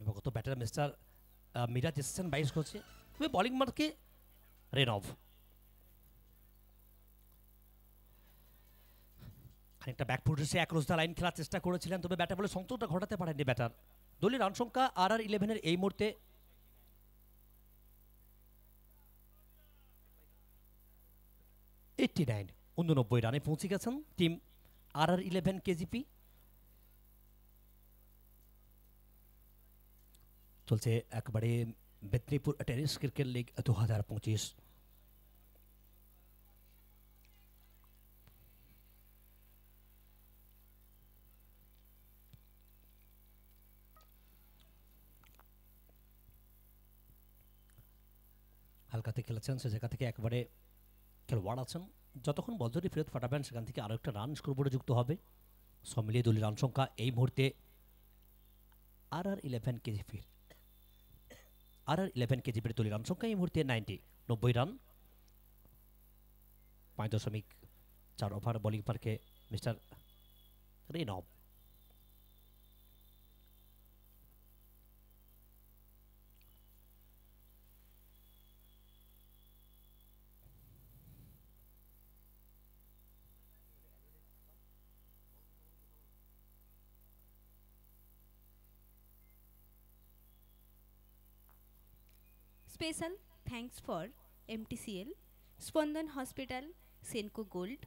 Speaker 3: এবং গত ব্যাটার মিস্টার মিরাজ এসেছেন 22 করছে, তবে বোলিং মার্কে রেনভ। খানিকটা ব্যাকফুটে সে অ্যাক্রস দ্য লাইন খেলার চেষ্টা করেছিলেন, তবে ব্যাটার বলে সংযোগটা ঘটাতে পারেননি ব্যাটার। দলীয় রান সংখ্যা RR11 এই মুহূর্তে 89, 89 রানে পৌঁছে গেছেন টিম RR11 KGP। চলছে একবারে মেদিনীপুর টেনিস ক্রিকেট লিগ 2025। হালকাতে খেলেছেন, সে জায়গা থেকে একবারে খেলোয়াড় আছেন, যতক্ষণ বলজরি ফেরত ফাটাবেন সেখান থেকে আরও একটা রান স্কোরবোর্ডে যুক্ত হবে। সব মিলিয়ে দলীয় রান সংখ্যা এই মুহূর্তে RR11 KGPর দলীয় রান সংখ্যা এই মুহূর্তে 90 রান। 5.4 ওভার বোলিং পার্কে mister রেনব।
Speaker 4: Special thanks for MTCL, Spandan Hospital, Senco Gold,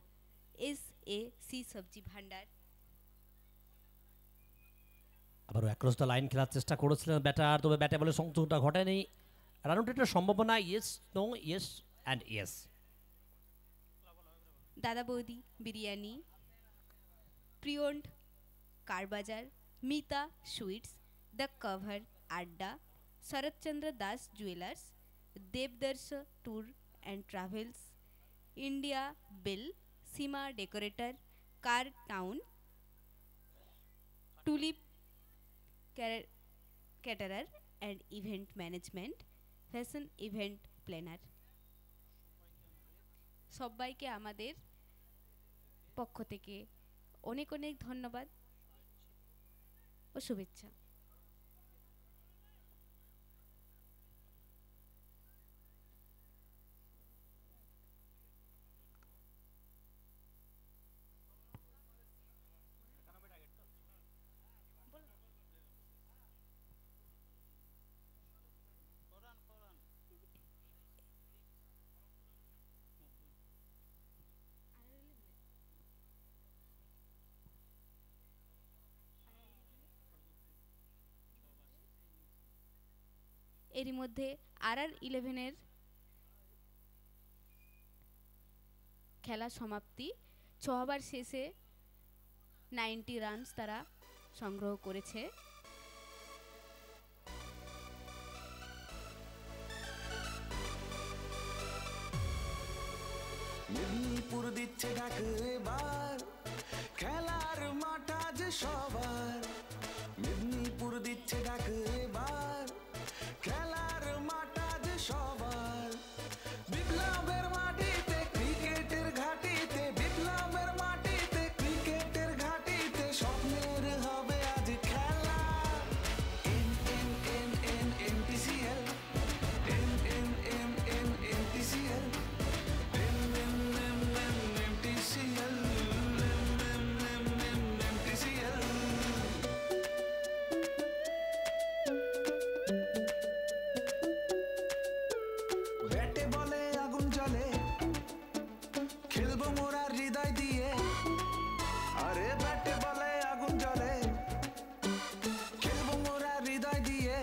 Speaker 4: SAC Sabji Bhandar.
Speaker 3: আবারও অ্যাক্রস দ্য লাইন খেলার চেষ্টা করেছিলেন ব্যাটার, তবে ব্যাটে বলে সংযোগটা ঘটেনি। রান আউটের সম্ভাবনা yes, no, yes and yes.
Speaker 4: Dada Boudi Biryani, প্রিয়ন্ড কারবাজার, Mita sweets, the cover Adda, Sharatchandra Das jewellers, Devdarsh tour and travels, India bell, Seema decorator, car town, tulip caterer and event management, fashion event planner. সবাইকে আমাদের পক্ষ থেকে অনেক অনেক ধন্যবাদ ও শুভেচ্ছা। এরই মধ্যে RR11-এর খেলা সমাপ্তি। 6 ওভার শেষে 90 রানস তারা সংগ্রহ করেছে।
Speaker 5: মেদিনীপুর দিচ্ছে ডাক এবার, খেলার মাঠ আজ সবার। মেদিনীপুর দিচ্ছে ডাক এবার, খেলার মাঠ আজ সবার। বিপ্লবের মাটিতে ক্রিকেটের ঘাটিতে, বিপ্লবের মাটিতে ক্রিকেটের ঘাটিতে স্বপ্নের হবে আজ খেলা। NNNNNTCL, NNNNNTCL, ব্যাটে বলে আগুন জ্বলে, খেলবো মোরা হৃদয় দিয়ে। আরে ব্যাটে বলে আগুন জ্বলে, খেলবো মোরা হৃদয় দিয়ে।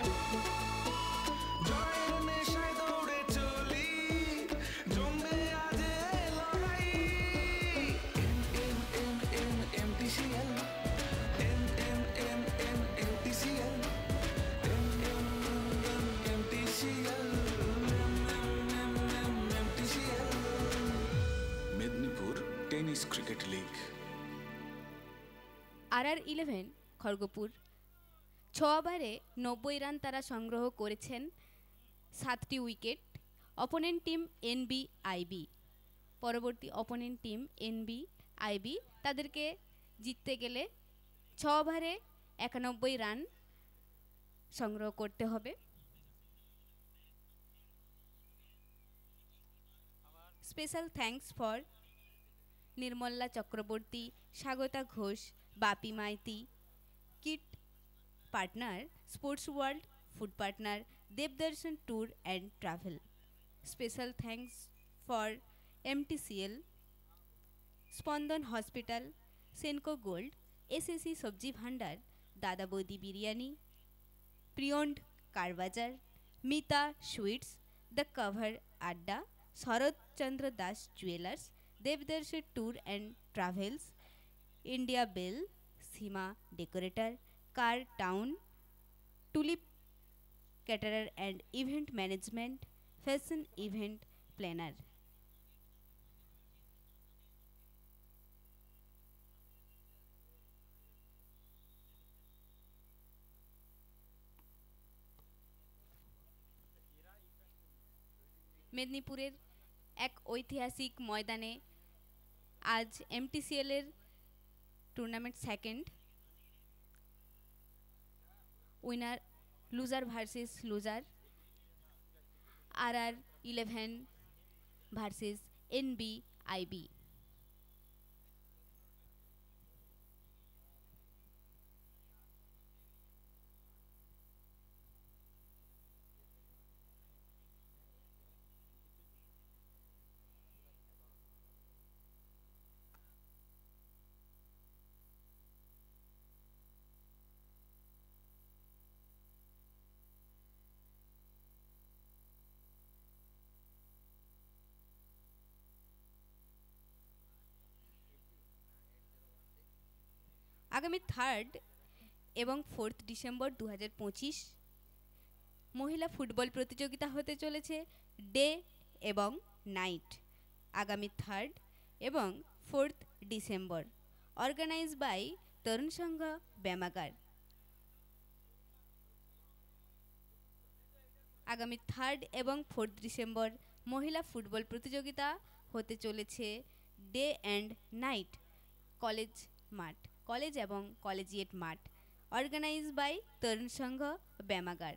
Speaker 5: জয়ের নেশায় দৌড়ে চলি, জমবে আজ এই লড়াই। NNNNTCL, NNNNTCL, NNNNTCL, Medinipur tennis cricket league.
Speaker 4: RR11 Kharagpur 6 ওভারে 90 রান তারা সংগ্রহ করেছেন, 7টি উইকেট। অপোনেন্ট টিম NBIB, পরবর্তী অপোনেন্ট টিম NBIB। তাদেরকে জিততে গেলে 6 ওভারে 91 রান সংগ্রহ করতে হবে। Special thanks for Nirmala Chakraborty, Swagata Ghosh, Bapi Maity, kit partner sports world, food partner Devdarshan tour and travel. Special thanks for MTCL, Spandan hospital, Senco gold, SAC Sabji Bhandar, Dada Boudi Biryani, প্রিয়ন্ড কারবাজার, Mita sweets, the cover Adda, Sharatchandra Das jewellers, Devdarsh tour and travels, India bell, Seema decorator, car town, tulip caterer and event management, fashion event planner. মেদিনীপুরের এক ঐতিহাসিক ময়দানে আজ MTCL-এর tournament second, winner loser versus loser, RR11 versus NBIB। আগামী 3 এবং 4 December 2025 মহিলা ফুটবল প্রতিযোগিতা হতে চলেছে ডে এবং নাইট। আগামী 3 এবং 4 ডিসেম্বর অর্গানাইজ বাই তরুণ সংঘ ব্যায়ামাগার। আগামী 3 এবং 4 ডিসেম্বর মহিলা ফুটবল প্রতিযোগিতা হতে চলেছে ডে অ্যান্ড নাইট কলেজ এবং কলেজিয়েট মাঠ। অর্গানাইজ বাই তরুণ সংঘ ব্যায়ামাগার।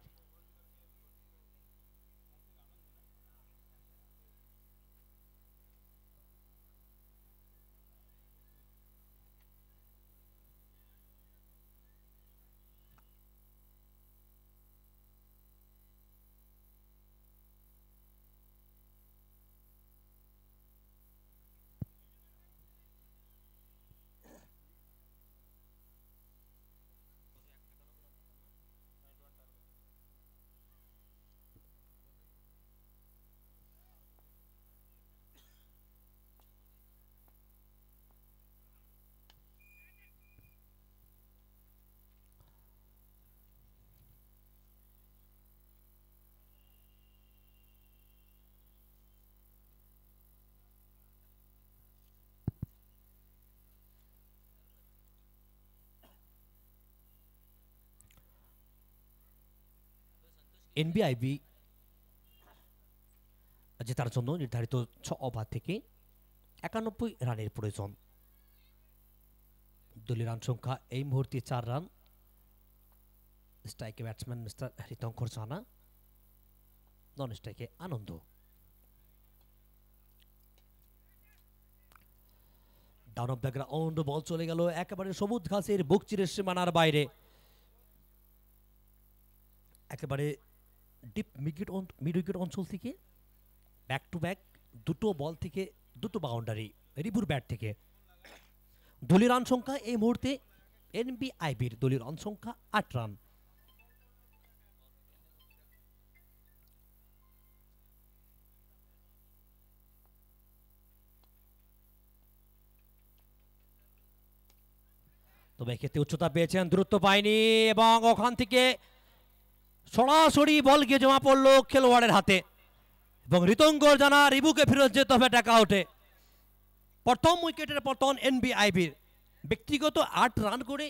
Speaker 3: এনবিআইবি জেতার জন্য নির্ধারিত 6 ওভার থেকে 91 রানের প্রয়োজন। দলীয় রান সংখ্যা এই মুহূর্তে 4 রান। স্ট্রাইকে ব্যাটসম্যান মিস্টার রিতঙ্কর জানা, নন স্ট্রাইকে আনন্দ। ডাউন অফ দ্য গ্রাউন্ড বল চলে গেল একেবারে সবুজ ঘাসের বুক চিরে সীমানার বাইরে, একেবারে ডিপ মিড উইকেট অঞ্চল থেকে ব্যাক টু ব্যাক দুটো বল থেকে দুটো বাউন্ডারি রিবুর ব্যাট থেকে। দলীয় রান সংখ্যা এই মুহূর্তে এনবিআইবির দলীয় রান সংখ্যা 8 রান। তবে এক্ষেত্রে উচ্চতা পেয়েছেন, দূরত্ব পায়নি এবং ওখান থেকে সরাসরি বল গিয়ে জমা পড়লো খেলোয়াড়ের হাতে এবং রিতঙ্কর জানা রিবুকে ফেরত যেতে হবে টাকা আউটে। প্রথম উইকেটের পতন এনবিআইবির। ব্যক্তিগত 8 রান করে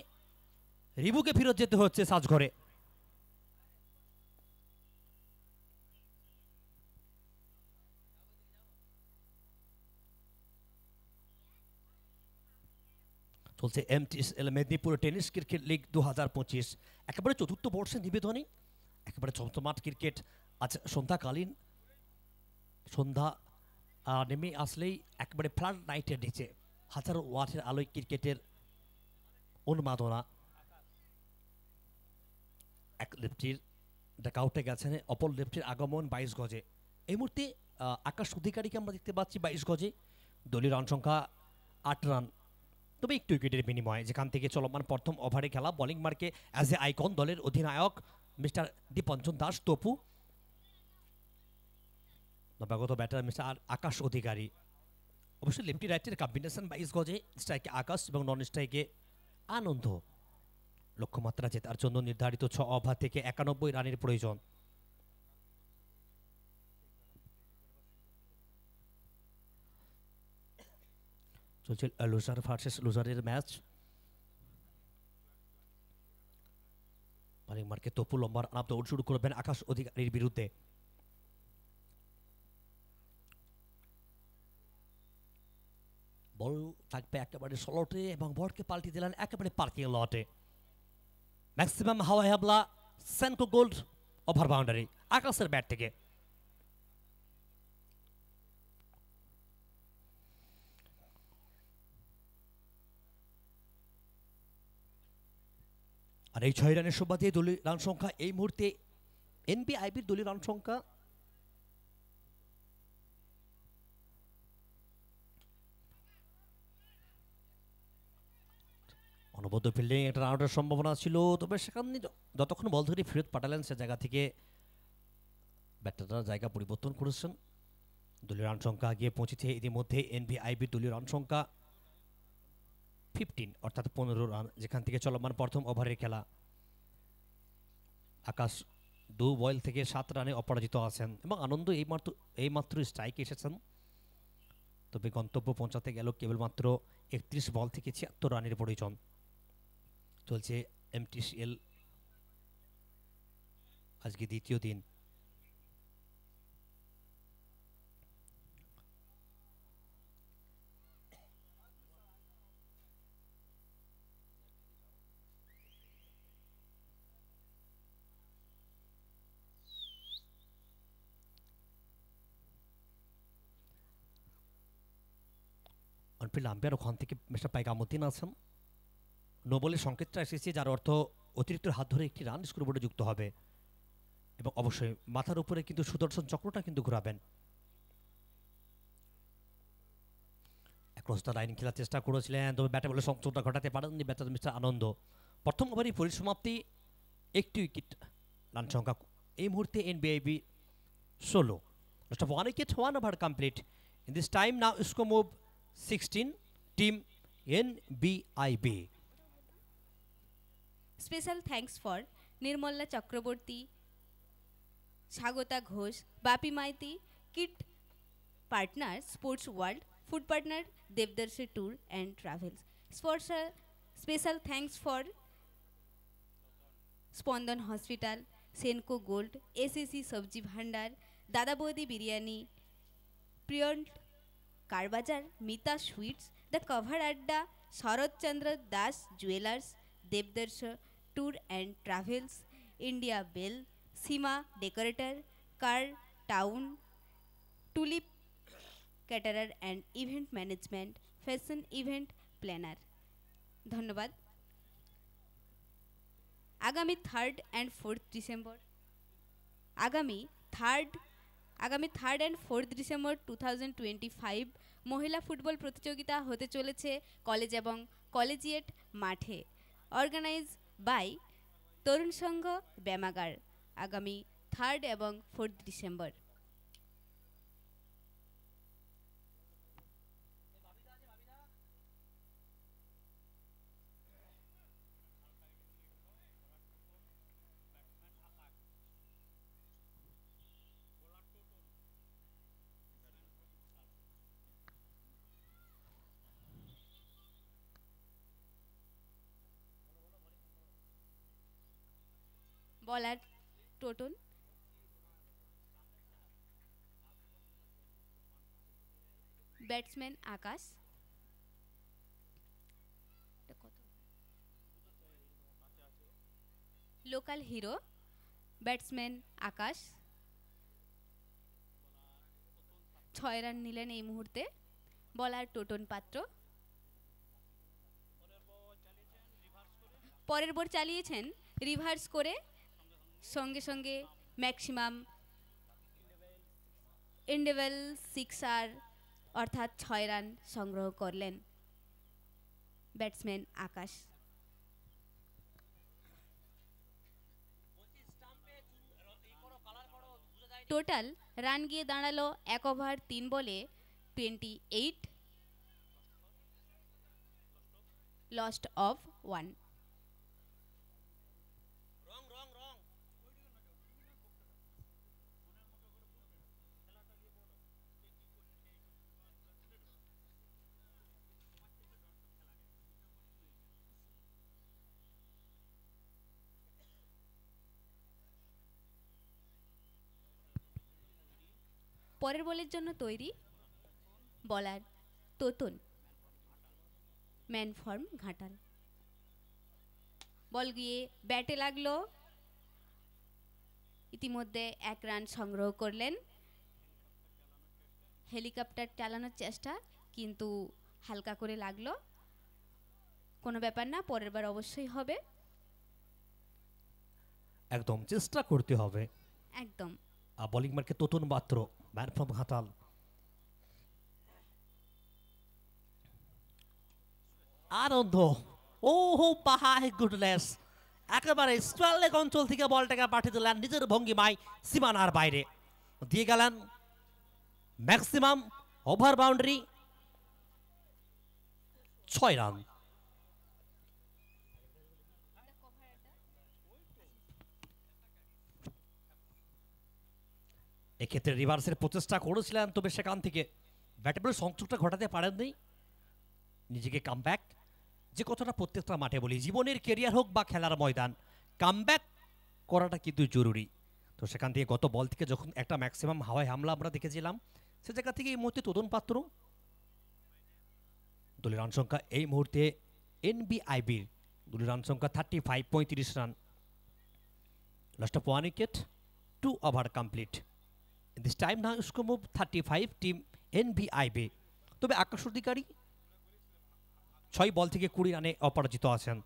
Speaker 3: রিবুকে ফেরত যেতে হচ্ছে সাজঘরে। চলছে এমটিএসএল মেদিনীপুর টেনিস ক্রিকেট লিগ 2025 একেবারে চতুর্থ বর্ষের নিবেদনে একেবারে চমচমাট ক্রিকেট। আজ সন্ধ্যাকালীন সন্ধ্যা নেমে আসলেই একেবারে ফ্লাড নাইটের নিচে হাজারো ওয়াটের আলোয় ক্রিকেটের উন্মাদনা। এক লেফটির ডাকআউটে গেছেন, অপর লেফটির আগমন 22 গজে। এই মুহূর্তে আকাশ অধিকারীকে আমরা দেখতে পাচ্ছি 22 গজে। দলীয় রান সংখ্যা 8 রান, তবে একটু উইকেটের বিনিময়ে। যেখান থেকে চলমান প্রথম ওভারে খেলা বোলিং মার্কে অ্যাজ এ আইকন দলের অধিনায়ক মিস্টার দীপঞ্জন দাস তপু, নবাগত ব্যাটার মিস্টার আকাশ অধিকারী। অবশ্যই লেফটি রাইটের কম্বিনেশন 22 গজে। স্ট্রাইকে আকাশ এবং নন স্ট্রাইকে আনন্দ। লক্ষ্যমাত্রা জেতার জন্য নির্ধারিত 6 ওভার থেকে 91 রানের প্রয়োজন। চলছে লুজার ভার্সেস লুজারের ম্যাচ। বোলিং মার্কে তপু লম্বা রান দৌড় শুরু করবেন আকাশ অধিকারীর বিরুদ্ধে। বল থাকবে একেবারে স্লটে এবং বলকে পাল্টে দিলেন একেবারে পার্কিং লটে। ম্যাক্সিমাম হাওয়া হাবলা সেন্কো গোল্ড ওভার বাউন্ডারি আকাশের ব্যাট থেকে। আর এই 6 রানের সুবাদে দলীয় রান সংখ্যা এই মুহূর্তে এনবিআইবির দলীয় রান সংখ্যা অনবদ্য ফিল্ডিং একটা রান আউটের সম্ভাবনা ছিল, তবে সেখানে যতক্ষণ বল ধরে ফেরত পাঠালেন সে জায়গা থেকে ব্যাটাররা জায়গা পরিবর্তন করেছেন। দলীয় রান সংখ্যা গিয়ে পৌঁছেছে ইতিমধ্যে এনবিআইবির দলীয় রান সংখ্যা 15 অর্থাৎ 15 রান, যেখান থেকে চলমান প্রথম ওভারের খেলা। আকাশ 2 বল থেকে 7 রানে অপরাজিত আছেন এবং আনন্দ এইমাত্র স্ট্রাইকে এসেছেন, তবে গন্তব্য পৌঁছাতে গেল কেবলমাত্র 31 বল থেকে 76 রানের প্রয়োজন। চলছে এমটিসিএল আজকে দ্বিতীয় দিন। অনফিল্ড আম্পায়ার ওখান থেকে মিস্টার পাইকামুদ্দিন আছেন। নো বলের সংকেতটা এসেছে, যার অর্থ অতিরিক্ত হাত ধরে একটি রান স্কোরবোর্ডে যুক্ত হবে এবং অবশ্যই মাথার উপরে কিন্তু সুদর্শন চক্রটা কিন্তু ঘোরাবেন। অ্যাক্রস দ্য লাইন খেলার চেষ্টা করেছিলেন, তবে ব্যাটে বলে সংযোগটা ঘটাতে পারেননি ব্যাটার মিস্টার আনন্দ। প্রথম ওভারই পরিসমাপ্তি, একটি উইকেট, রান সংখ্যা এই মুহূর্তে এনবিআইবি 16। Just of 1 wicket, 1 over complete. In this time now score move 16, team NBIB.
Speaker 4: Special thanks for Nirmala Chakraborty, Swagata Ghosh, Bapi Maity, kit partner sports world, food partner Devdarshi tour and travels. Special thanks for Spandan hospital, Senco gold, SAC Sabji Bhandar, Dada Boudi Biryani, প্রিয়ন্ট কারবাজার, Mita sweets, the cover Adda, Sharatchandra Das jewellers, Devdarsh tour and travels, India bell, Seema decorator, car town, tulip caterer and event management, fashion event planner. ধন্যবাদ। আগামী 3rd and 4th December আগামী 3rd and 4th December 2025 মহিলা football প্রতিযোগিতা হতে চলেছে college এবং কলেজিয়েট মাঠে। Organise by তরুণ সংঘ ব্যায়ামাগার, আগামী 3rd এবং 4th ডিসেম্বর। বলার টোটন, ব্যাটসম্যান আকাশ, লোকাল হিরো ব্যাটসম্যান আকাশ 6 রান নিলেন এই মুহূর্তে। বলার টোটন পাত্র, পরের বল চালিয়েছেন রিভার্স করে, সঙ্গে সঙ্গে ম্যাক্সিমাম ইন্ডেভেল 6 অর্থাৎ 6 রান সংগ্রহ করলেন ব্যাটসম্যান আকাশ। টোটাল রান গিয়ে দাঁড়ালো 1 ওভার 3 বলে 28, লস্ট অফ 1। পরের বলের জন্য তৈরি বলার তোতন, ম্যান ফর্ম ঘাটাল। বল গিয়ে ব্যাটে লাগলো, ইতিমধ্যে 1 রান সংগ্রহ করলেন। হেলিকপ্টার চালানোর চেষ্টা, কিন্তু হালকা করে লাগলো, কোনো ব্যাপার না, পরের বার অবশ্যই হবে।
Speaker 3: একদম চেষ্টা করতে হবে,
Speaker 4: একদম।
Speaker 3: বোলিং মার্কে তোতন মাত্র, ম্যান ফ্রম ঘাটাল। আনন্দ, ও হো পাহাড় গুডনেস, একেবারে স্কোয়ার লেগ অঞ্চল থেকে বলটাকে পাঠিয়ে দিলেন নিজের ভঙ্গিমায় সীমানার বাইরে, দিয়ে গেলেন ম্যাক্সিমাম ওভার বাউন্ডারি 6 রান। এক্ষেত্রে রিভার্সের প্রচেষ্টা করেছিলেন, তবে সেখান থেকে ব্যাটে বলে সংযোগটা ঘটাতে পারেননি। নিজেকে কামব্যাক, যে কথাটা প্রত্যেকটা মাঠে বলি, জীবনের কেরিয়ার হোক বা খেলার ময়দান, কামব্যাক করাটা কিন্তু জরুরি। তো সেখান থেকে গত বল থেকে যখন একটা ম্যাক্সিমাম হাওয়ায় হামলা আমরা দেখেছিলাম, সে জায়গা থেকে এই মুহূর্তে তোদন পাত্র। দলীয় রান সংখ্যা এই মুহূর্তে এনবিআইবির দলীয় রান সংখ্যা 35, 35 run. Lost of 1 wicket, 2 over complete. This time now score move 35 team NBIB. তবে আকাশ অধিকারী 6 বল থেকে 20 রানে অপরাজিত আছেন।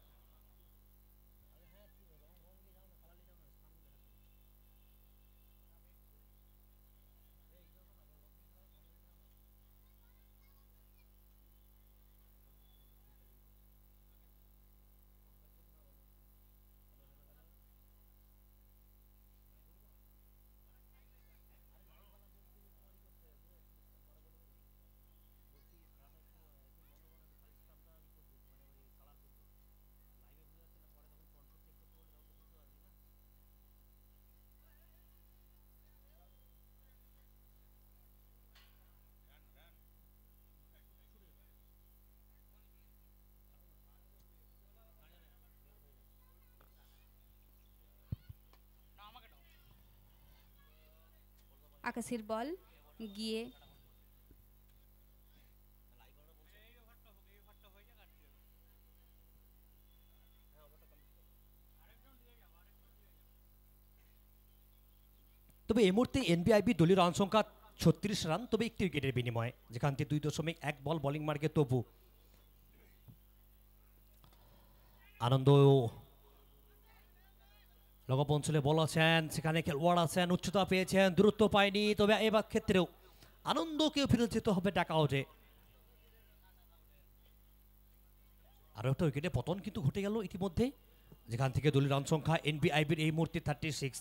Speaker 4: আকাশের বল গিয়ে
Speaker 3: তবে এই মুহূর্তে এনবিআইবি দলীয় রান সংখ্যা 36 রান, তবে একটি উইকেটের বিনিময়ে, যেখান থেকে 2.1 বল বোলিং মার্কে তবু আনন্দ লগপ অঞ্চলে বল আছেন, সেখানে খেলোয়াড় আছেন, উচ্চতা পেয়েছেন, দূরত্ব পায়নি। তবে এবার ক্ষেত্রেও আনন্দকেও ফিরে যেতে হবে টাকা আউটে। আরও একটা উইকেটে পতন কিন্তু ঘটে গেল ইতিমধ্যে, যেখান থেকে দলীয় রান সংখ্যা এনবিআইবির এই মুহূর্তে 36,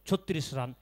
Speaker 3: 36 রান।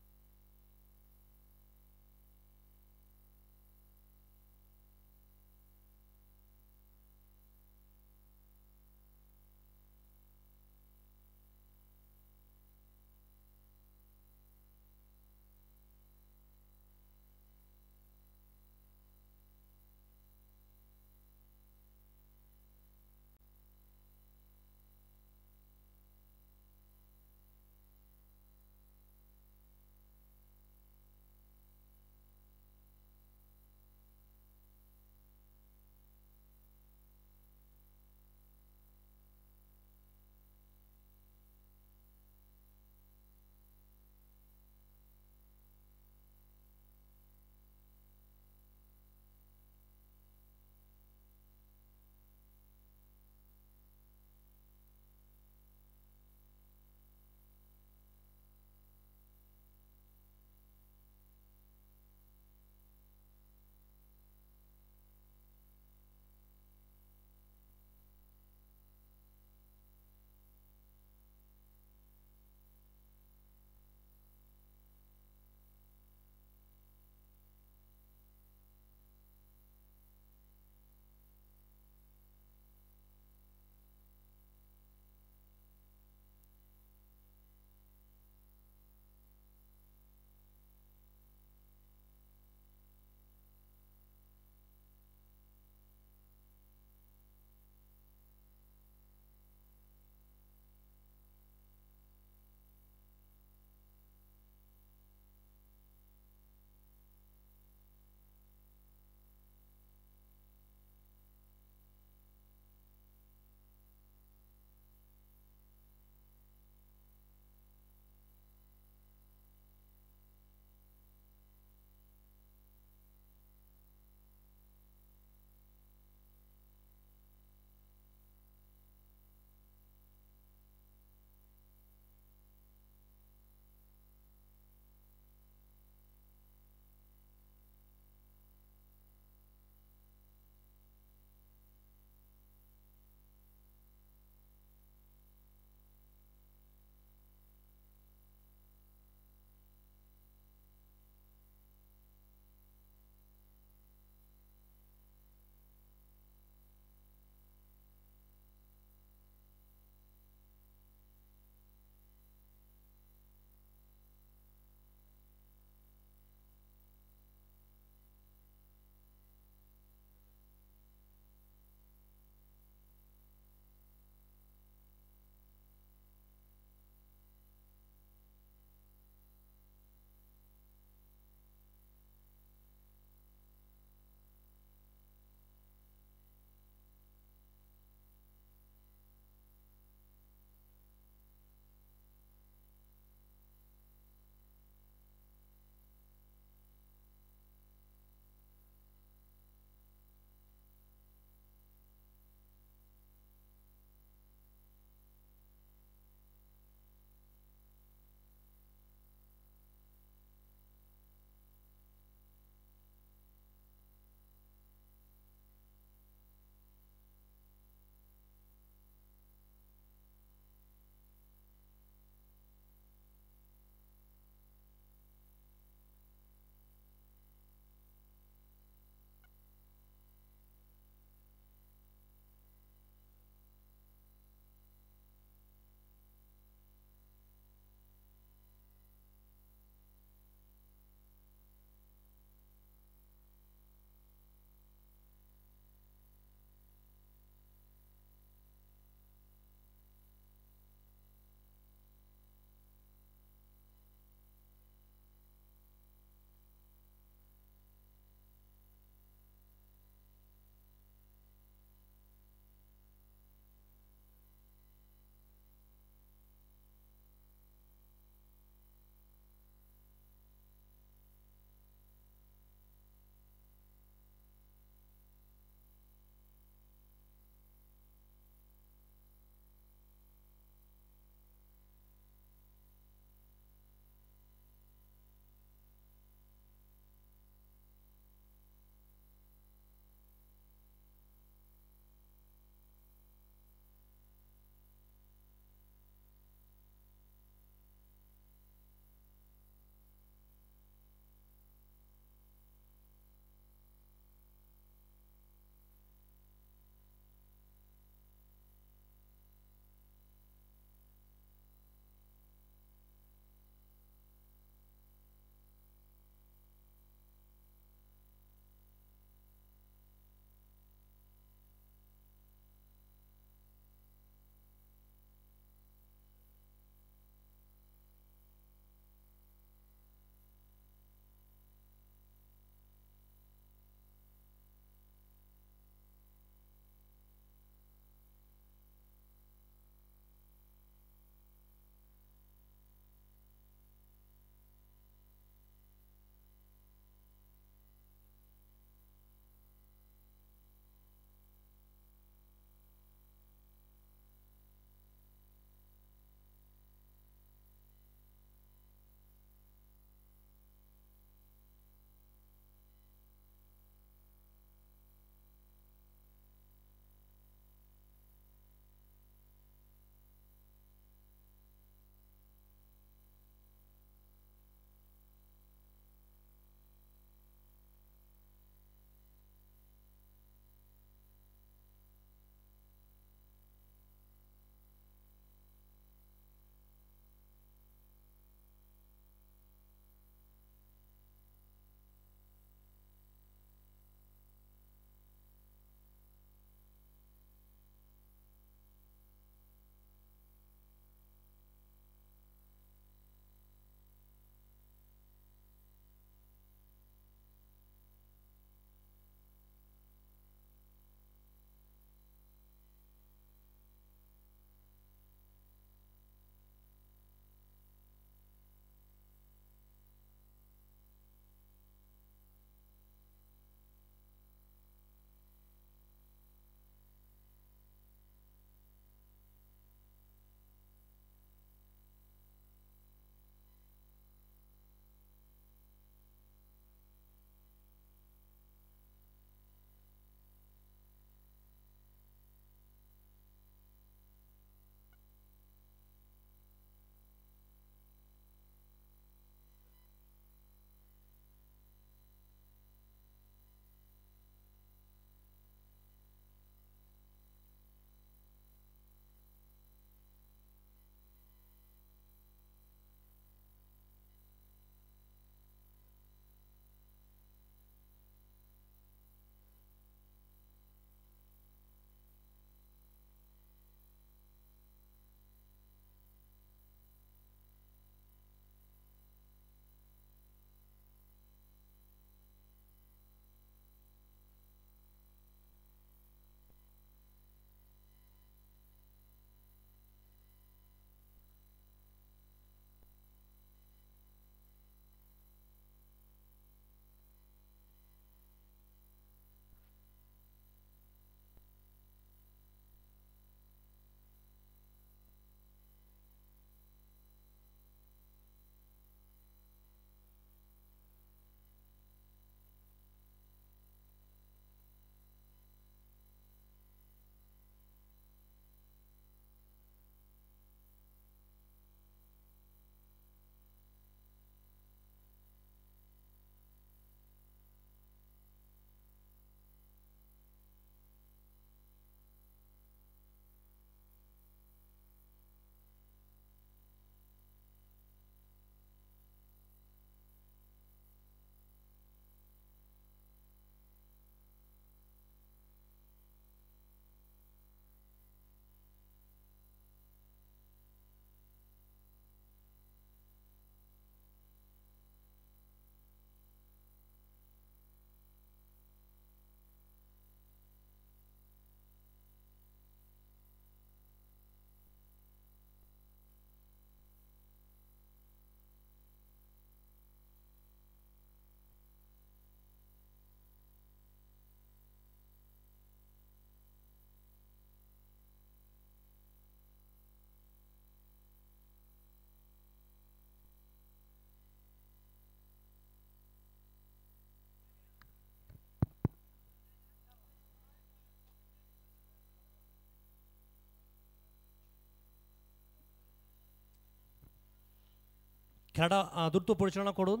Speaker 3: খেলাটা দ্রুত পরিচালনা করুন।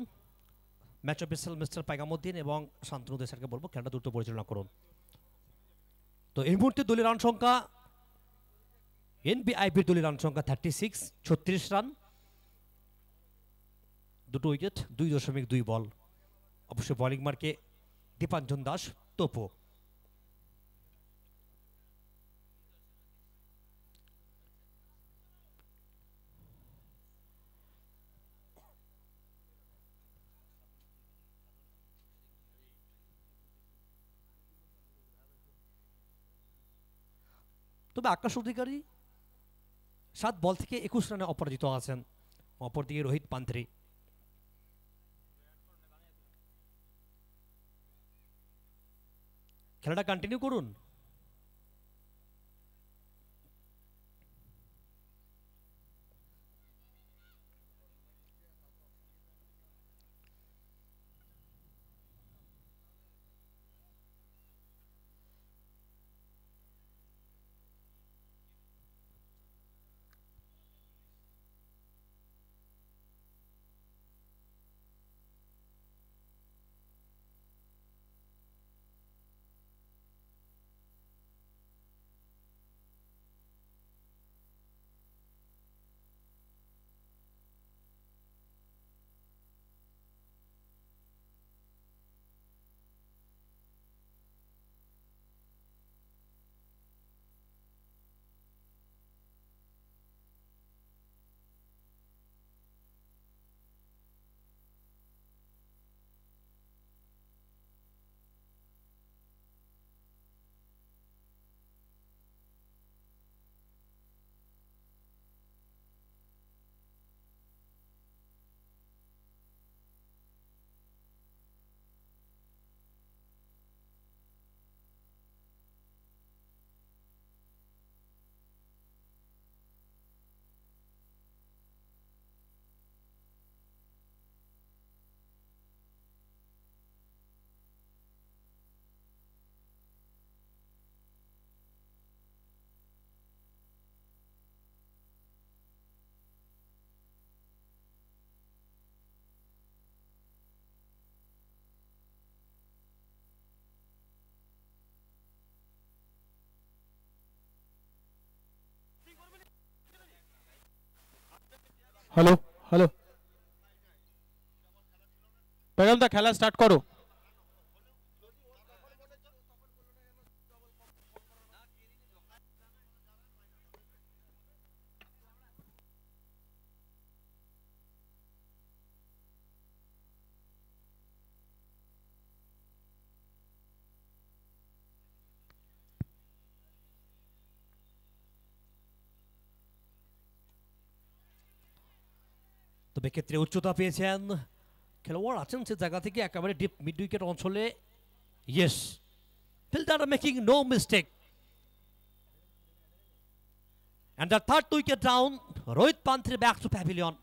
Speaker 3: ম্যাচ অফিসিয়াল মিস্টার পাইগামুদ্দিন এবং শান্তনু দেশারকে বলবো খেলাটা দ্রুত পরিচালনা করুন। তো এই মুহূর্তে দলীয় রান সংখ্যা এনবিআইপির দলীয় রান সংখ্যা 36, 36 রান, 2 উইকেট, 2.2 বল। অবশ্যই বোলিং মার্কে দীপাঞ্জন দাস, তোপো। তবে আকাশ অধিকারী 7 বল থেকে 21 রানে অপরাজিত আছেন। অপরদিকে রোহিত পান্থরি। খেলাটা কন্টিনিউ করুন।
Speaker 2: হ্যালো হ্যালো, পেগাম দা খেলা স্টার্ট করো।
Speaker 3: তবে ক্ষেত্রে উচ্চতা পেয়েছেন খেলোয়াড় আছেন সে জায়গা থেকে একেবারে ডিপ মিড উইকেট অঞ্চলে। Yes, fielder making no mistake. And the third wicket down, Rohit Panthri back to pavilion.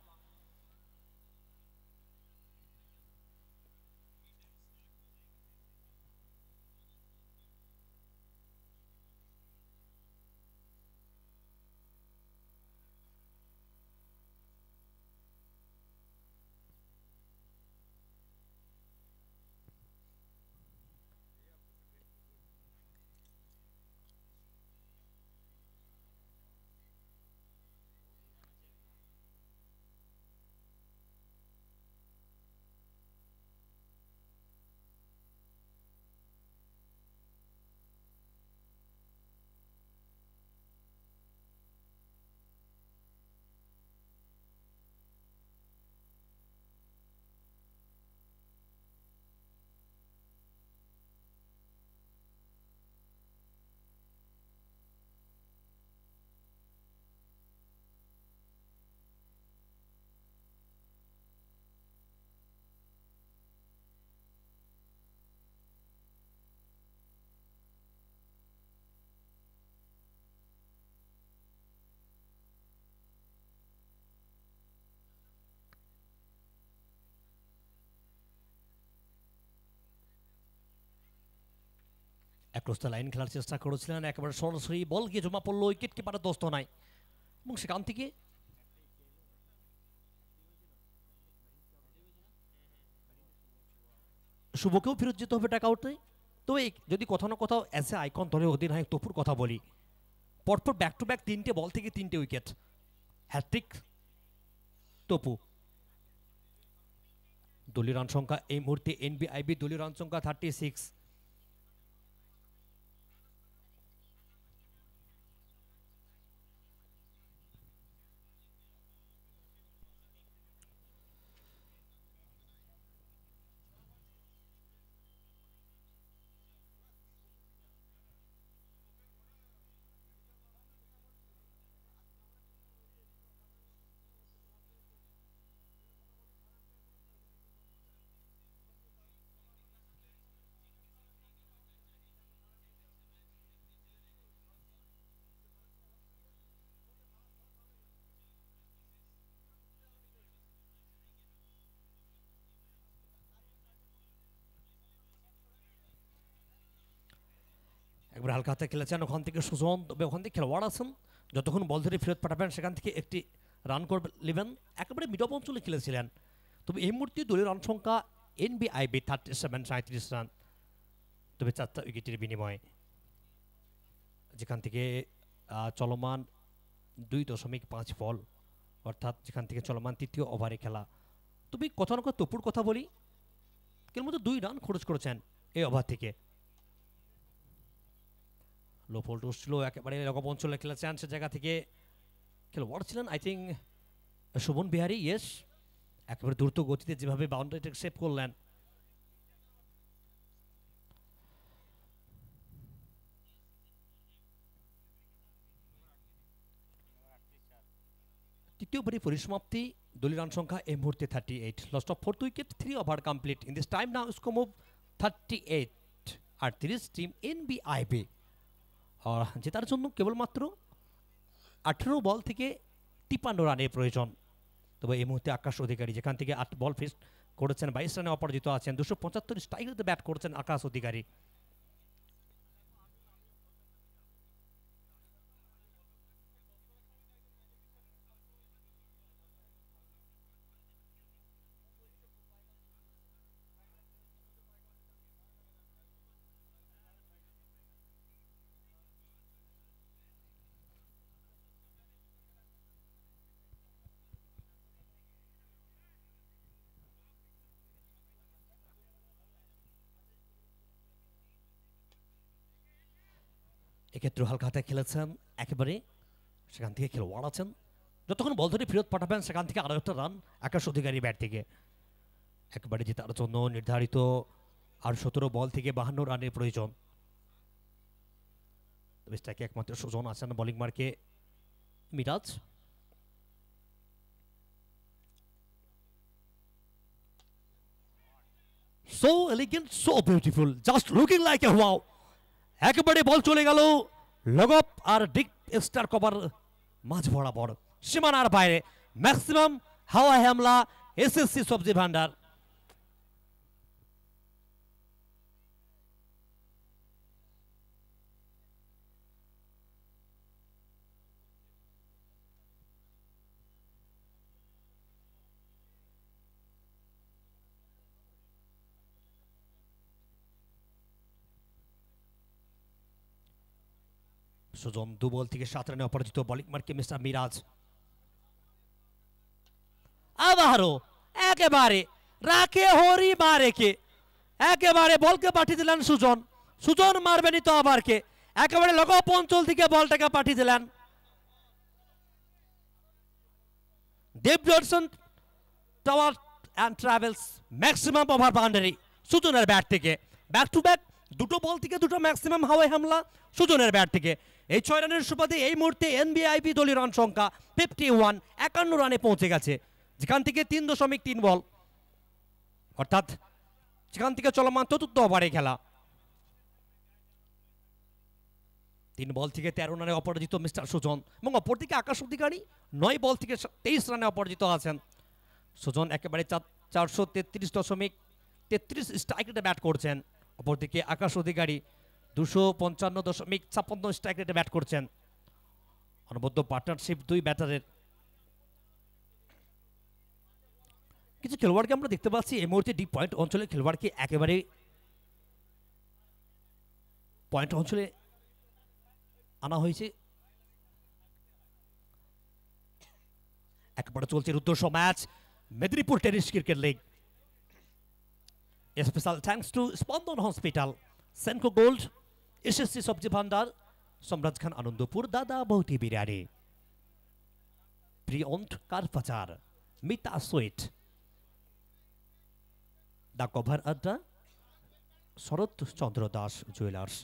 Speaker 3: Across the line খেলার চেষ্টা করেছিলেন, একেবারে সরাসরি বল গিয়ে জমা পড়লো, উইকেট কিপারের দোস্ত নাই এবং সেখান থেকে শুভকেও ফেরত যেতে হবে টাকা আউটে। তবে যদি কোথাও না কোথাও অ্যাজ এ আইকন দলের অধিনায়ক তপুর কথা বলি, পরপর ব্যাক টু ব্যাক 3টে বল থেকে 3টে উইকেট, হ্যাট্রিক তপু। দলীয় রান সংখ্যা এই মুহূর্তে এনবিআইবি দলীয় রান সংখ্যা 36। একবার হালকা হাতে খেলেছেন ওখান থেকে সুজন, তবে ওখান থেকে খেলোয়াড় আছেন যতক্ষণ বল ধরে ফেরত পাঠাবেন সেখান থেকে একটি রান করে নেবেন। একেবারে মিড অফ অঞ্চলে খেলেছিলেন। তবে এই মুহূর্তে দলীয় রান সংখ্যা এনবিআইবি 37, 37 রান, তবে 4টা উইকেটের বিনিময়ে, যেখান থেকে চলমান 2.5 বল, অর্থাৎ যেখান থেকে চলমান 3য় ওভারে খেলা। তবে কোথাও না কোথাও তপুর কথা বলি, কেবলমাত্র 2 রান খরচ করেছেন এই ওভার থেকে। লো বল টুস ছিল, একেবারে লগব অঞ্চলে খেলেছেন, সে জায়গা থেকে খেলোয়াড় ছিলেন I think Shovon Bihari. Yes, একেবারে দ্রুত গতিতে যেভাবে বাউন্ডারিটা সেভ করলেন। তৃতীয় ওভারে পরিসমাপ্তি, দলীয় রান সংখ্যা এই মুহূর্তে 38, lost of 4th wicket, 3 over complete. In this time now score move 38, 38 team NBIB. আর জেতার জন্য কেবলমাত্র 18 বল থেকে 53 রানের প্রয়োজন। তবে এই মুহূর্তে আকাশ অধিকারী যেখান থেকে 8 বল ফেস করেছেন, 22 রানে অপরাজিত আছেন, 275 স্ট্রাইক রেটে ব্যাট করেছেন আকাশ অধিকারী। এক্ষেত্রে হালকা হাতে খেলেছেন একেবারে, সেখান থেকে খেলোয়াড় আছেন, যতক্ষণ বল ধরে ফেরত পাঠাবেন সেখান থেকে আরও একটা রান আকাশ অধিকারী ব্যাট থেকে। একেবারে জেতার জন্য নির্ধারিত আর 17 বল থেকে 52 রানের প্রয়োজন। তবে স্ট্রাইকে একমাত্র সুজন আছেন, বোলিং মার্কে Miraz. So elegant, so beautiful, just looking like a wow. একেবারে বল চলে গেল লগপ আর ডিক স্টার কভার মাঝ বরাবর, সীমানার বাইরে। ম্যাক্সিমাম হাওয়া হামলা এসএসসি সবজি ভান্ডার। সুজন 2 বল থেকে 7 রানে অপরাজিত, বোলিং মার্কে মিস্টার মিরাজ। আবারও একেবারে রাখে হরি মারেকে একেবারে বলকে পাঠিয়ে দিলেন সুজন। সুজন মারবেনি তো আবারকে, একেবারে লগপ অঞ্চল থেকে বলটাকে পাঠিয়ে দিলেন। দেব জনসন tour and travels maximum over boundary সুজনের ব্যাট থেকে। ব্যাক টু ব্যাক 2টো বল থেকে 2টো ম্যাক্সিমাম হাওয়াই হামলা সুজনের ব্যাট থেকে। এই 6 রানের সুবাদে এই মুহূর্তে এনবিআইবি দলীয় রান সংখ্যা 51, 51 রানে পৌঁছে গেছে, যেখান থেকে 3.3 বল, অর্থাৎ যেখান থেকে চলমান 4th ওভারে খেলা। 3 বল থেকে 13 রানে অপরাজিত মিস্টার সুজন, এবং অপরদিকে আকাশ অধিকারী 9 বল থেকে 23 রানে অপরাজিত আছেন। সুজন একেবারে 433.33 স্ট্রাইক রেটে ব্যাট করছেন, অপরদিকে আকাশ অধিকারী 255.56 স্ট্রাইক রেটে ব্যাট করছেন। অনবদ্য পার্টনারশিপ 2 ব্যাটারের। কিছু খেলোয়াড়কে আমরা দেখতে পাচ্ছি এই মুহূর্তে ডিপ পয়েন্ট অঞ্চলে খেলোয়াড়কে একেবারে পয়েন্ট অঞ্চলে আনা হয়েছে। একবারে চলছে রুদ্রশ match Medinipur tennis cricket league. Special thanks to Spandan hospital, Senco gold, SSC Sabji Bhandar, সম্রাজ খান আনন্দপুর, দাদা বৌটি বিরিয়ানি, প্রিয়ন্ট কার বাজার, মিতা সুইট, দা কভার আড্ডা, শরৎ Chandra Das jewellers.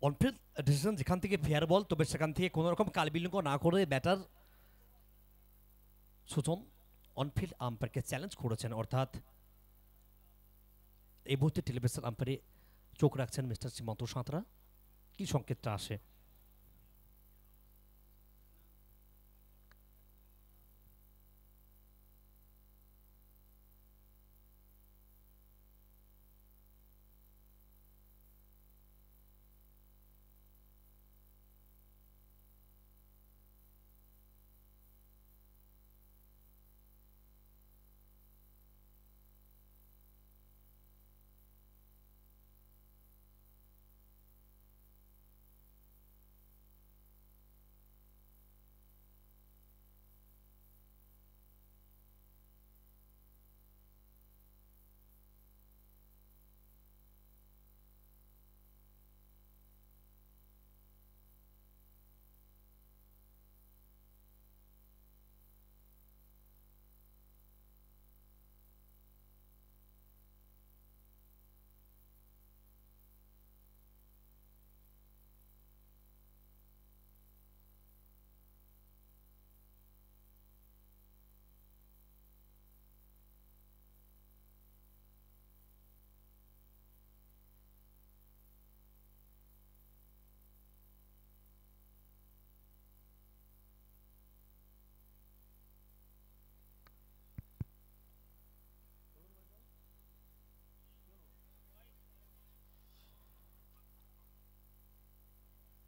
Speaker 3: On-field decision যেখান থেকে ফেয়ার বল, তবে সেখান থেকে কোনো রকম কালবিলম্ব না করে ব্যাটার সুজন অনফিল্ড আম্পায়ারকে চ্যালেঞ্জ করেছেন, অর্থাৎ এই মুহূর্তে টেলিভিশন আম্পায়ারে চোখ রাখছেন মিস্টার সীমান্ত সাঁতরা। কি সংকেতটা আসে?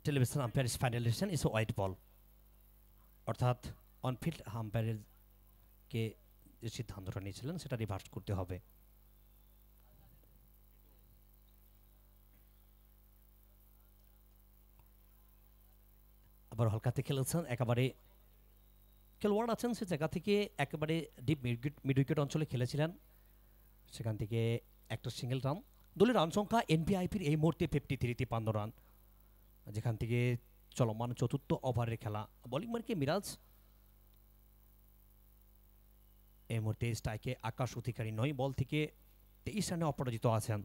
Speaker 3: Television umpire final decision is white ball, অর্থাৎ অনফিল্ড আম্পায়ারের কে যে সিদ্ধান্তটা নিয়েছিলেন সেটা রিভার্স করতে হবে। আবার হালকাতে খেলেছেন, একেবারে খেলোয়াড় আছেন সে জায়গা থেকে একেবারে ডিপ মিড উইকেট অঞ্চলে খেলেছিলেন, সেখান থেকে একটা সিঙ্গেল রান। দলের রান সংখ্যা এনপিআইপির এই মুহূর্তে 53 রান, যেখান থেকে চলমান চতুর্থ ওভারের খেলা। বোলিং মার্কে মিরাজ, এই মুহূর্তে স্ট্রাইকে আকাশ অধিকারী 9 বল থেকে 23 রানে অপরাজিত আছেন।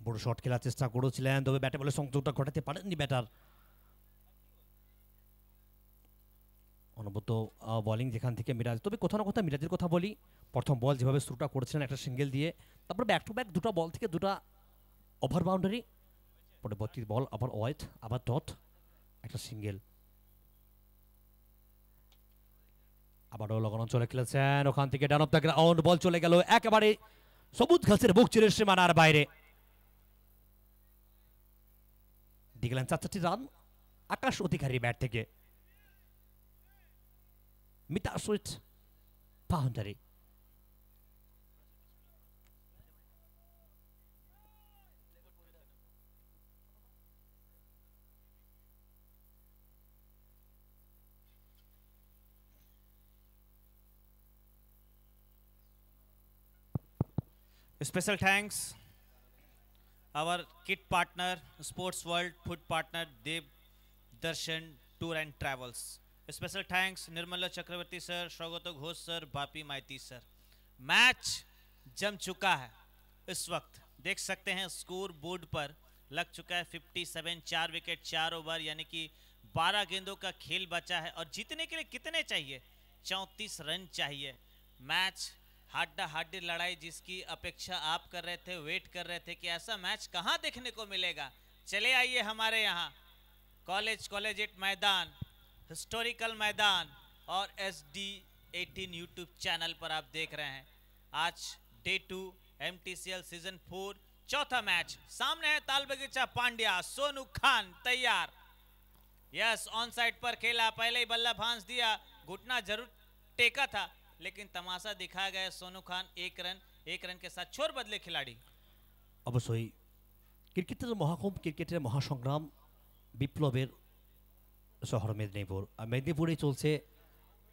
Speaker 3: বড় শট খেলার চেষ্টা করেছিলেন, তবে ব্যাটে বলে সংযোগটা ঘটাতে পারেননি ব্যাটার। অনবদ্য বোলিং যেখান থেকে মিরাজ, তবে কোথাও না কোথাও মিরাজের কথা বলি, প্রথম বল যেভাবে শুরুটা করেছিলেন একটা সিঙ্গেল দিয়ে, তারপর ব্যাক টু ব্যাক দুটো বল থেকে দুটা ওভার বাউন্ডারি, পরবর্তী বল আবার ওয়াইড, আবার ডট, একটা সিঙ্গেল। আবারও লগন অঞ্চলে খেলেছেন, ওখান থেকে ডান অফ দ্য গ্রাউন্ড বল চলে গেল একেবারে সবুজ ঘাসের বুক চিরে সীমানার বাইরে। দিগলেন 4টি রান আকাশ অধিকারী ব্যাট থেকে। Mita sweet boundary.
Speaker 1: Special thanks our kit partner, Sports World Food partner, Dev Darshan Tour and Travels. Special thanks Nirmala Chakravarti sir, Shaugato Ghosh sir, Bapi Maiti sir. Match जम चुका है। इस वक्त देख सकते हैं स्कोर बोर्ड पर लग चुका है 57, 4 विकेट 4 ओवर, यानी कि 12 गेंदों का खेल बचा है और जीतने के लिए कितने चाहिए? 34 रन चाहिए। मैच हाड्डा हाड्डी लड़ाई जिसकी अपेक्षा आप कर रहे थे, वेट कर रहे थे कि ऐसा मैच कहां देखने को मिलेगा। चले आइए हमारे यहाँ कॉलेजिएट मैदान, हिस्टोरिकल मैदान और SD18 यूट्यूब चैनल पर आप देख रहे हैं। आज डे 2 MTCL सीजन 4 चौथा मैच। सामने है ताल बगीचा पांड्या, सोनू खान तैयार। यस, ऑन साइड पर खेला, पहले ही बल्ला भांस दिया, घुटना जरूर टेका था लेकिन तमाशा दिखा गया। सोनू खान एक रन के साथ छोर बदले खिलाड़ी।
Speaker 3: অবশ্যই ক্রিকেটের মহাকুম্ভ, ক্রিকেটের মহাসংগ্রাম, বিপ্লবের শহর মেদিনীপুর। আর মেদিনীপুরে চলছে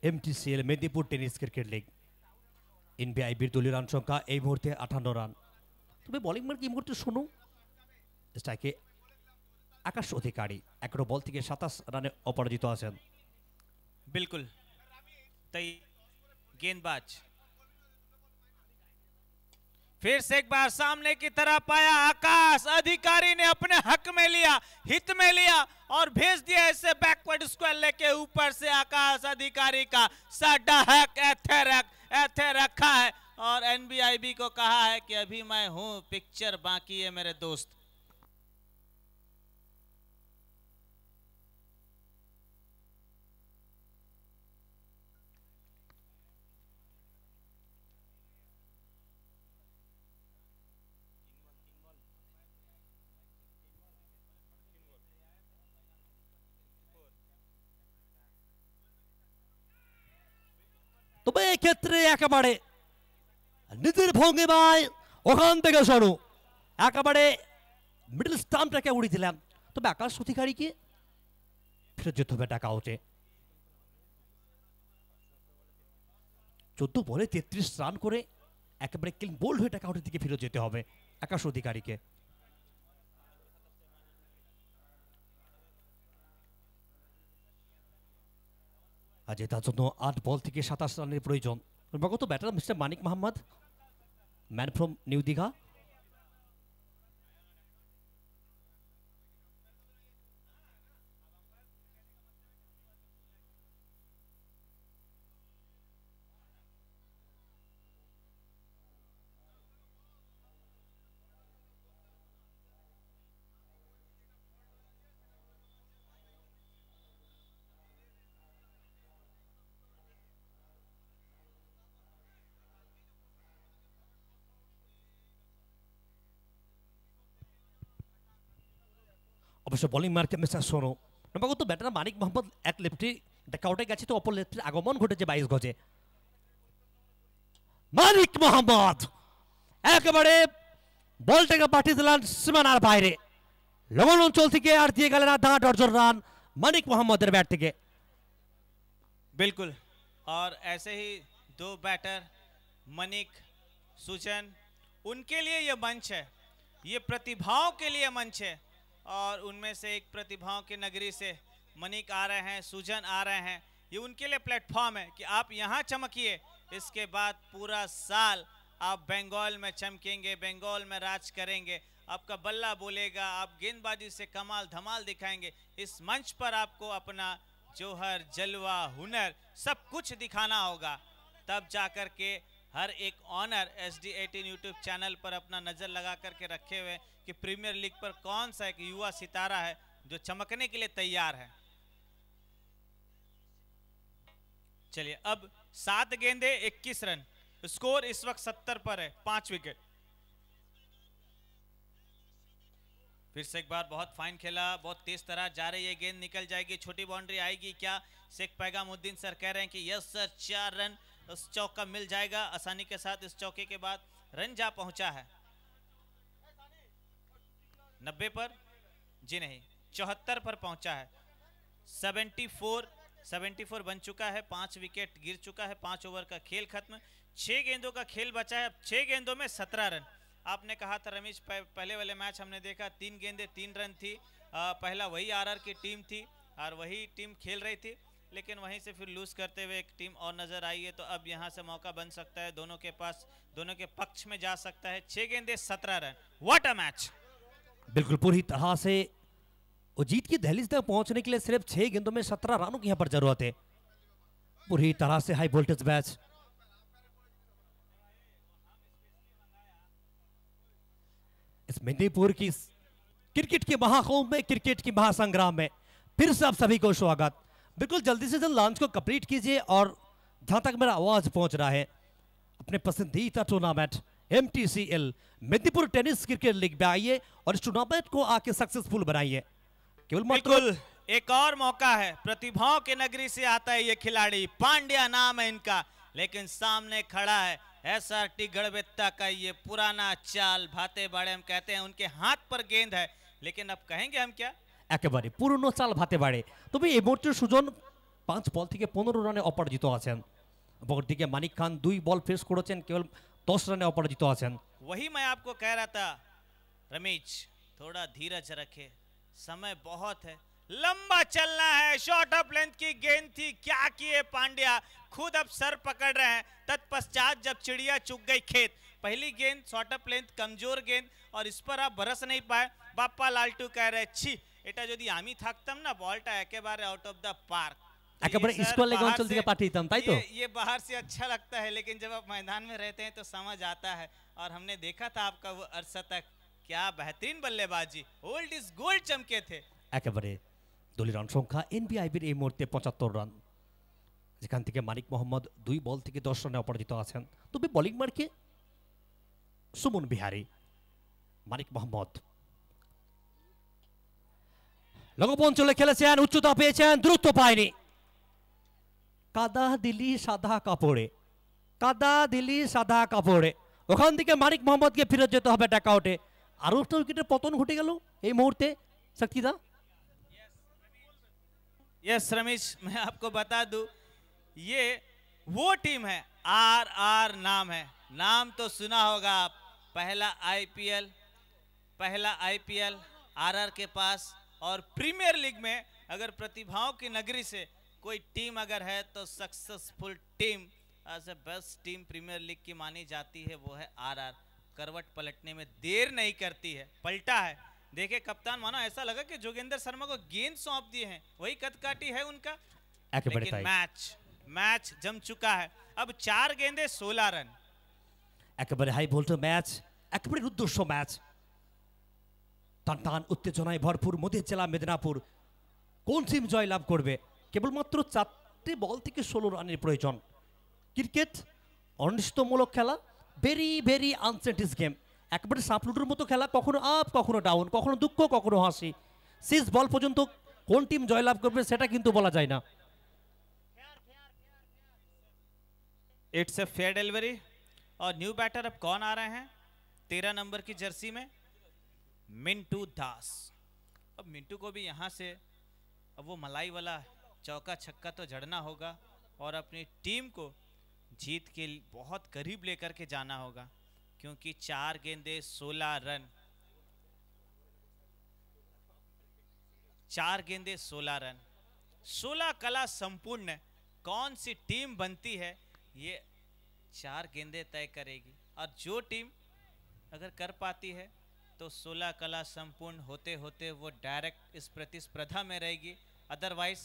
Speaker 3: MTCL Medinipur tennis cricket league. NBIবির দলীয় রান সংখ্যা এই মুহূর্তে 58 রান। তবে বোলিং মার্ক এই মুহূর্তে শোনো, স্ট্রাইকে আকাশ অধিকারী 11 বল থেকে 27 রানে অপরাজিত আছেন।
Speaker 1: बिल्कुल तय गेंदबाज फिर से एक बार सामने की तरफ पाया, आकाश अधिकारी ने अपने हक में लिया, हित में लिया और भेज दिया इसे बैकवर्ड स्क्वायर लेके। ऊपर से आकाश अधिकारी का साडा हक ऐथे रखा है और NBIB को कहा है कि अभी मैं हूं, पिक्चर बाकी है मेरे दोस्त।
Speaker 3: তবে এক্ষেত্রে একেবারে নিজের ভঙ্গিমায় ওখান থেকে শোনো একেবারে মিডল স্টাম্পটাকে উড়িয়ে দিলাম। তবে আকাশ অধিকারীকে ফেরত যেতে হবে টাকা আউটে। 14 বলে 33 রান করে একেবারে ক্লিন বোল্ড হয়ে টাকা আউটের দিকে ফেরত যেতে হবে আকাশ অধিকারীকে। আজ তার জন্য 8 বল থেকে 27 রানের প্রয়োজন। নবাগত batter mister Manik Mohammad, man from new Digha. অবশ্য বোলিং মার্কে মিস্টার সোনো। নবাগত ব্যাটার মানিক মোহাম্মদ এক লেফটি ডাকআউটে গেছে, তো অপর লেফটির আগমন ঘটেছে 22 গজে। মানিক মোহাম্মদ একেবারে বলটাকে পাঠিয়ে দিলেন সীমানার বাইরে। লগন অঞ্চল থেকে আর দিয়ে গেলেন আধা ডজন রান মানিক মোহাম্মদের ব্যাট থেকে।
Speaker 1: बिल्कुल, और ऐसे ही 2 बैटर मनिक, सुजन, उनके लिए ये मंच है, ये प्रतिभाओं के लिए मंच है और उनमें से एक प्रतिभाओं की नगरी से मनिक आ रहे हैं, सुजन आ रहे हैं। ये उनके लिए प्लेटफॉर्म है कि आप यहाँ चमकिए, इसके बाद पूरा साल आप बंगाल में चमकेंगे, बंगाल में राज करेंगे, आपका बल्ला बोलेगा, आप गेंदबाजी से कमाल धमाल दिखाएंगे। इस मंच पर आपको अपना जोहर, जलवा, हुनर सब कुछ दिखाना होगा, तब जाकर के हर एक ऑनर SD18 यूट्यूब चैनल पर अपना नज़र लगा करके रखे हुए कि प्रीमियर लीग पर कौन सा एक युवा सितारा है जो चमकने के लिए तैयार है। चलिए अब 7 गेंदे 21 रन, स्कोर इस वक्त 70 पर है, 5 विकेट। फिर से एक बार बहुत फाइन खेला, बहुत तेज तरह जा रही है गेंद, निकल जाएगी, छोटी बाउंड्री आएगी क्या? शेख पैगामुद्दीन सर कह रहे हैं कि यस सर, 4 रन उस चौका मिल जाएगा आसानी के साथ। इस चौके के बाद रन जा पहुंचा है 90 पर, जी नहीं 74 पर पहुंचा है। 74 बन चुका है, 5 विकेट गिर चुका है, 5 ओवर का खेल खत्म, 6 गेंदों का खेल बचा है। 6 गेंदों में 17 रन। आपने कहा था रमेश, पहले वाले मैच हमने देखा 3 गेंदे 3 रन थी, पहला वही आरआर की टीम थी और वही टीम खेल रही थी, लेकिन वहीं से फिर लूज करते हुए एक टीम और नजर आई है। तो अब यहां से मौका बन सकता है दोनों के पास, दोनों के पक्ष में जा सकता है। 6 गेंदे 17 रन, व्हाट अ मैच।
Speaker 3: बिल्कुल पूरी तरह से वो जीत की दहलीज तक पहुंचने के लिए सिर्फ 6 गेंदों में 17 रनों की यहां पर जरूरत है। पूरी तरह से हाई वोल्टेज मैच। इस मेदिनीपुर की क्रिकेट के महाकुंभ में, क्रिकेट की महासंग्राम में फिर से आप सभी को स्वागत। बिल्कुल जल्दी से जल्द लॉन्च को कंप्लीट कीजिए और जहां तक मेरा आवाज पहुंच रहा है, अपने पसंदीदा tournament MTCL Medinipur tennis cricket league में आइए और इस टूर्नामेंट को आके सक्सेसफुल बनाइए। केवल
Speaker 1: बिल्कुल एक और मौका है, प्रतिभाओं के नगरी से आता है ये खिलाड़ी, पांड्या नाम है इनका, लेकिन सामने खड़ा है SRT गढ़बेत्ता का ये पुराना चाल, भाते बाड़े हम कहते हैं, उनके हाथ पर गेंद है, लेकिन अब कहेंगे हम क्या,
Speaker 3: একেবারে পুরনো চাল ভাতে বাড়ে। তবে এই মুহূর্তে সুজন 5 বল থেকে 15 রানে অপরাজিত আছেন। অপর দিকে মানিক খান 2 বল ফেস করেছেন, কেবল 10 রানে অপরাজিত আছেন।
Speaker 1: वही मैं आपको कह रहा था रमेश, थोड़ा धीरज रखे, समय बहुत है, लंबा चलना है। शॉर्ट ऑफ लेंथ की गेंद थी, क्या किए पांड्या, खुद अब सर पकड़ रहे हैं। तत्पश्चात जब चिड़िया चुग गई खेत, पहली गेंद शॉर्ट ऑफ लेंथ कमजोर गेंद और इस पर आप बरस नहीं पाए। बाप्पा लालटू कह रहे छी এটা যদি আমি থাকতাম না, বলটা একেবারে आउट ऑफ द पार्क,
Speaker 3: একেবারে স্কোয়ার লেগ অঞ্চল থেকে পাঠিয়ে দিতাম, তাই তো?
Speaker 1: ये बाहर से अच्छा लगता है, लेकिन जब आप मैदान में रहते हैं तो समझ आता है। और हमने देखा था आपका वो अर्धशतक, क्या बेहतरीन बल्लेबाजी, ओल्ड इज गोल्ड चमके थे।
Speaker 3: একেবারে দলীয় রান সংখ্যা NBIB এই মুহূর্তে 75 রান, যেখান থেকে মানিক মোহাম্মদ 2 বল থেকে 10 রানে অপরাজিত আছেন। তবে বোলিং মার্কে সুমন বিহারী, মানিক মোহাম্মদ লঘু অঞ্চলে খেলেছেন, উচ্চতা পেয়েছেন, দ্রুত পায়নি। কাদা দিলি সাদা কাপড়ে, কাদা দিলি সাদা কাপড়ে, ওখান থেকে মানিক মোহাম্মদকে ফিরে যেতে হবে টাকা আউটে। আরো একটা উইকেটের পতন ঘটে গেল এই মুহূর্তে। শক্তিদা,
Speaker 1: यस रमेश, मैं आपको बता दूं, ये वो टीम है, RR नाम है, नाम तो सुना होगा आप, पहला IPL RR के पास, और प्रीमियर लीग में अगर प्रतिभाओं की नगरी से कोई टीम अगर है तो successful team, as a best team premier league की मानी जाती है, वो है RR। करवट पलटने में देर नहीं करती है, पलटा है। देखे कप्तान, मानो ऐसा लगा कि जोगेंद्र शर्मा को गेंद सौंप दिए हैं, वही कदकाठी है उनका। लेकिन मैच जम चुका है। अब 4 गेंदे 16 रन,
Speaker 3: একেবারে হাই ভোল্টেজ ম্যাচ, একেবারে উদ্দেশ্য ম্যাচ। টান টান উত্তেজনায় ভরপুর মোদের জেলা মেদিনীপুর। কোন টিম জয় লাভ করবে? কেবলমাত্র 4টে বল থেকে 16 রানের প্রয়োজন। ক্রিকেট অনিশ্চিতমূলক খেলা, ভেরি ভেরি আনসার্টেন গেম, একেবারে সাপলুটের মতো খেলা, কখনো আপ কখনো ডাউন, কখনো দুঃখ কখনো হাসি। শেষ বল পর্যন্ত কোন টিম জয়লাভ করবে সেটা কিন্তু বলা যায় না।
Speaker 1: It's a fair delivery. और न्यू बैटर अब कौन आ रहे हैं? 13 नंबर की जर्सी में मिंटू दास। अब मिंटू को भी यहाँ से अब वो मलाई वाला चौका छक्का तो जड़ना होगा और अपनी टीम को जीत के बहुत करीब लेकर के जाना होगा, क्योंकि 4 गेंदे 16 रन, 4 गेंदे 16 रन, 16 कला संपूर्ण। कौन सी टीम बनती है ये 4 गेंदे तय करेगी, और जो टीम अगर कर पाती है तो 16 कला संपूर्ण होते होते वो डायरेक्ट इस प्रतिस्पर्धा में रहेगी, अदरवाइज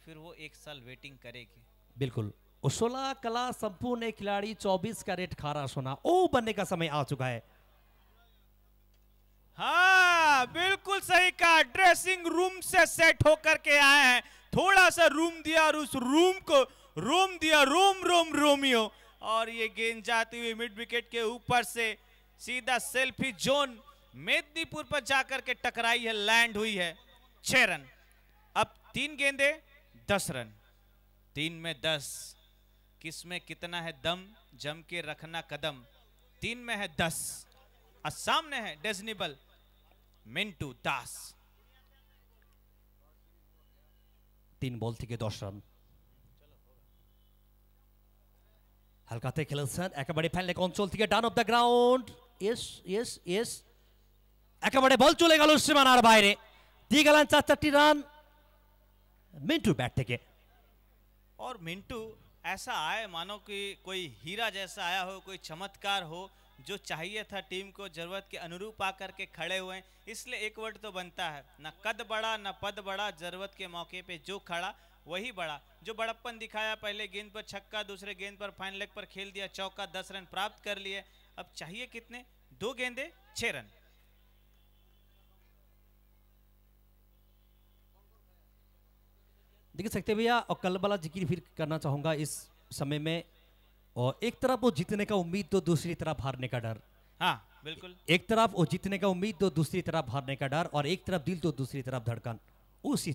Speaker 1: फिर वो 1 साल वेटिंग करेगी।
Speaker 3: बिल्कुल, 16 कला संपूर्ण एक खिलाड़ी 24 कैरेट खारा सोना ओ बनने का समय आ चुका है।
Speaker 1: हाँ बिल्कुल सही कहा, ड्रेसिंग रूम से सेट होकर के आए हैं, थोड़ा सा रूम दिया और उस रूम को रूम दिया, रूम रूम रोमियो, और ये गेंद जाती हुई मिड विकेट के ऊपर से सीधा सेल्फी जोन मेदिनीपुर पर जाकर के टकराई है, लैंड हुई है। 6 रन। अब 3 गेंदे 10 रन, 3 में 10। किसमें कितना है दम, जम के रखना कदम। 3 में है 10 और सामने है डेजनेबल मिंटू दास।
Speaker 3: 3 বল থেকে 10 রান। হালকাতে খেলেছেন একেবারে ফ্যানলেক অঞ্চল থেকে ডান অফ দ্য গ্রাউন্ড। ইয়েস একেবারে বল চলে গেল সীমানার বাইরে, দিয়ে গেলেন 4-4টি রান মিন্টু ব্যাট থেকে।
Speaker 1: और मिंटू ऐसा आए मानो कि कोई हीरा जैसा आया हो, कोई चमत्कार हो, जो चाहिए था टीम को, जरूरत के अनुरूप आकर के खड़े हुए हैं। इसलिए एक वर्ड तो बनता है, ना कद बड़ा ना पद बड़ा, जरूरत के मौके पे जो खड़ा वही बड़ा। जो बड़प्पन दिखाया, पहले गेंद पर छक्का, दूसरे गेंद पर फाइन लेग पर खेल दिया चौका, 10 रन प्राप्त कर लिए। अब चाहिए कितने, 2 गेंदे 6 रन।
Speaker 3: देख सकते भैया, और कल वाला जिक्र फिर करना चाहूंगा इस समय में। और एक तरफ वो जीतने का उम्मीद तो दूसरी तरफ हारने का डर।
Speaker 1: हाँ बिल्कुल,
Speaker 3: एक तरफ वो जीतने का उम्मीद तो दूसरी तरफ हारने का डर, और एक तरफ दिल तो दूसरी तरफ धड़कन। उसी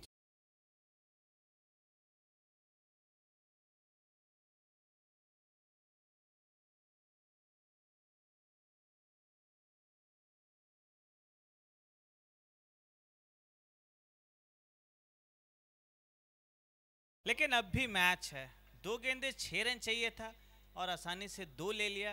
Speaker 1: लेकिन अब भी मैच है। 2 गेंदे 6 रन चाहिए था और आसानी से 2 ले लिया।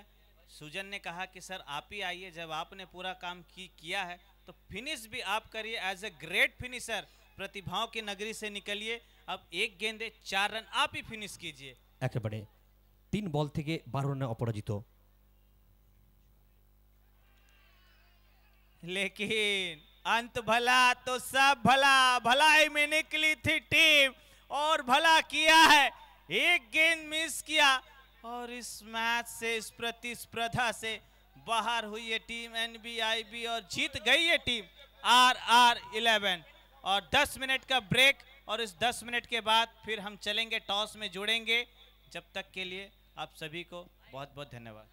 Speaker 1: सुजन ने कहा कि सर आप ही आइए, जब आपने पूरा काम किया है तो फिनिश भी आप करिए एज ए ग्रेट फिनिशर। प्रतिभाओं की नगरी से निकलिए, अब 1 गेंदे 4 रन आप ही फिनिश कीजिए।
Speaker 3: একেবারে 3 বল থেকে 12 রানে অপরাজিত।
Speaker 1: लेकिन अंत भला तो सब भला, भलाई में निकली थी टीम और भला किया है। 1 गेंद मिस किया और इस मैच से, इस प्रतिस्पर्धा से बाहर हुई है टीम NBIB और जीत गई है टीम RR11। और 10 मिनट का ब्रेक, और इस 10 मिनट के बाद फिर हम चलेंगे, टॉस में जुड़ेंगे। जब तक के लिए आप सभी को बहुत बहुत धन्यवाद।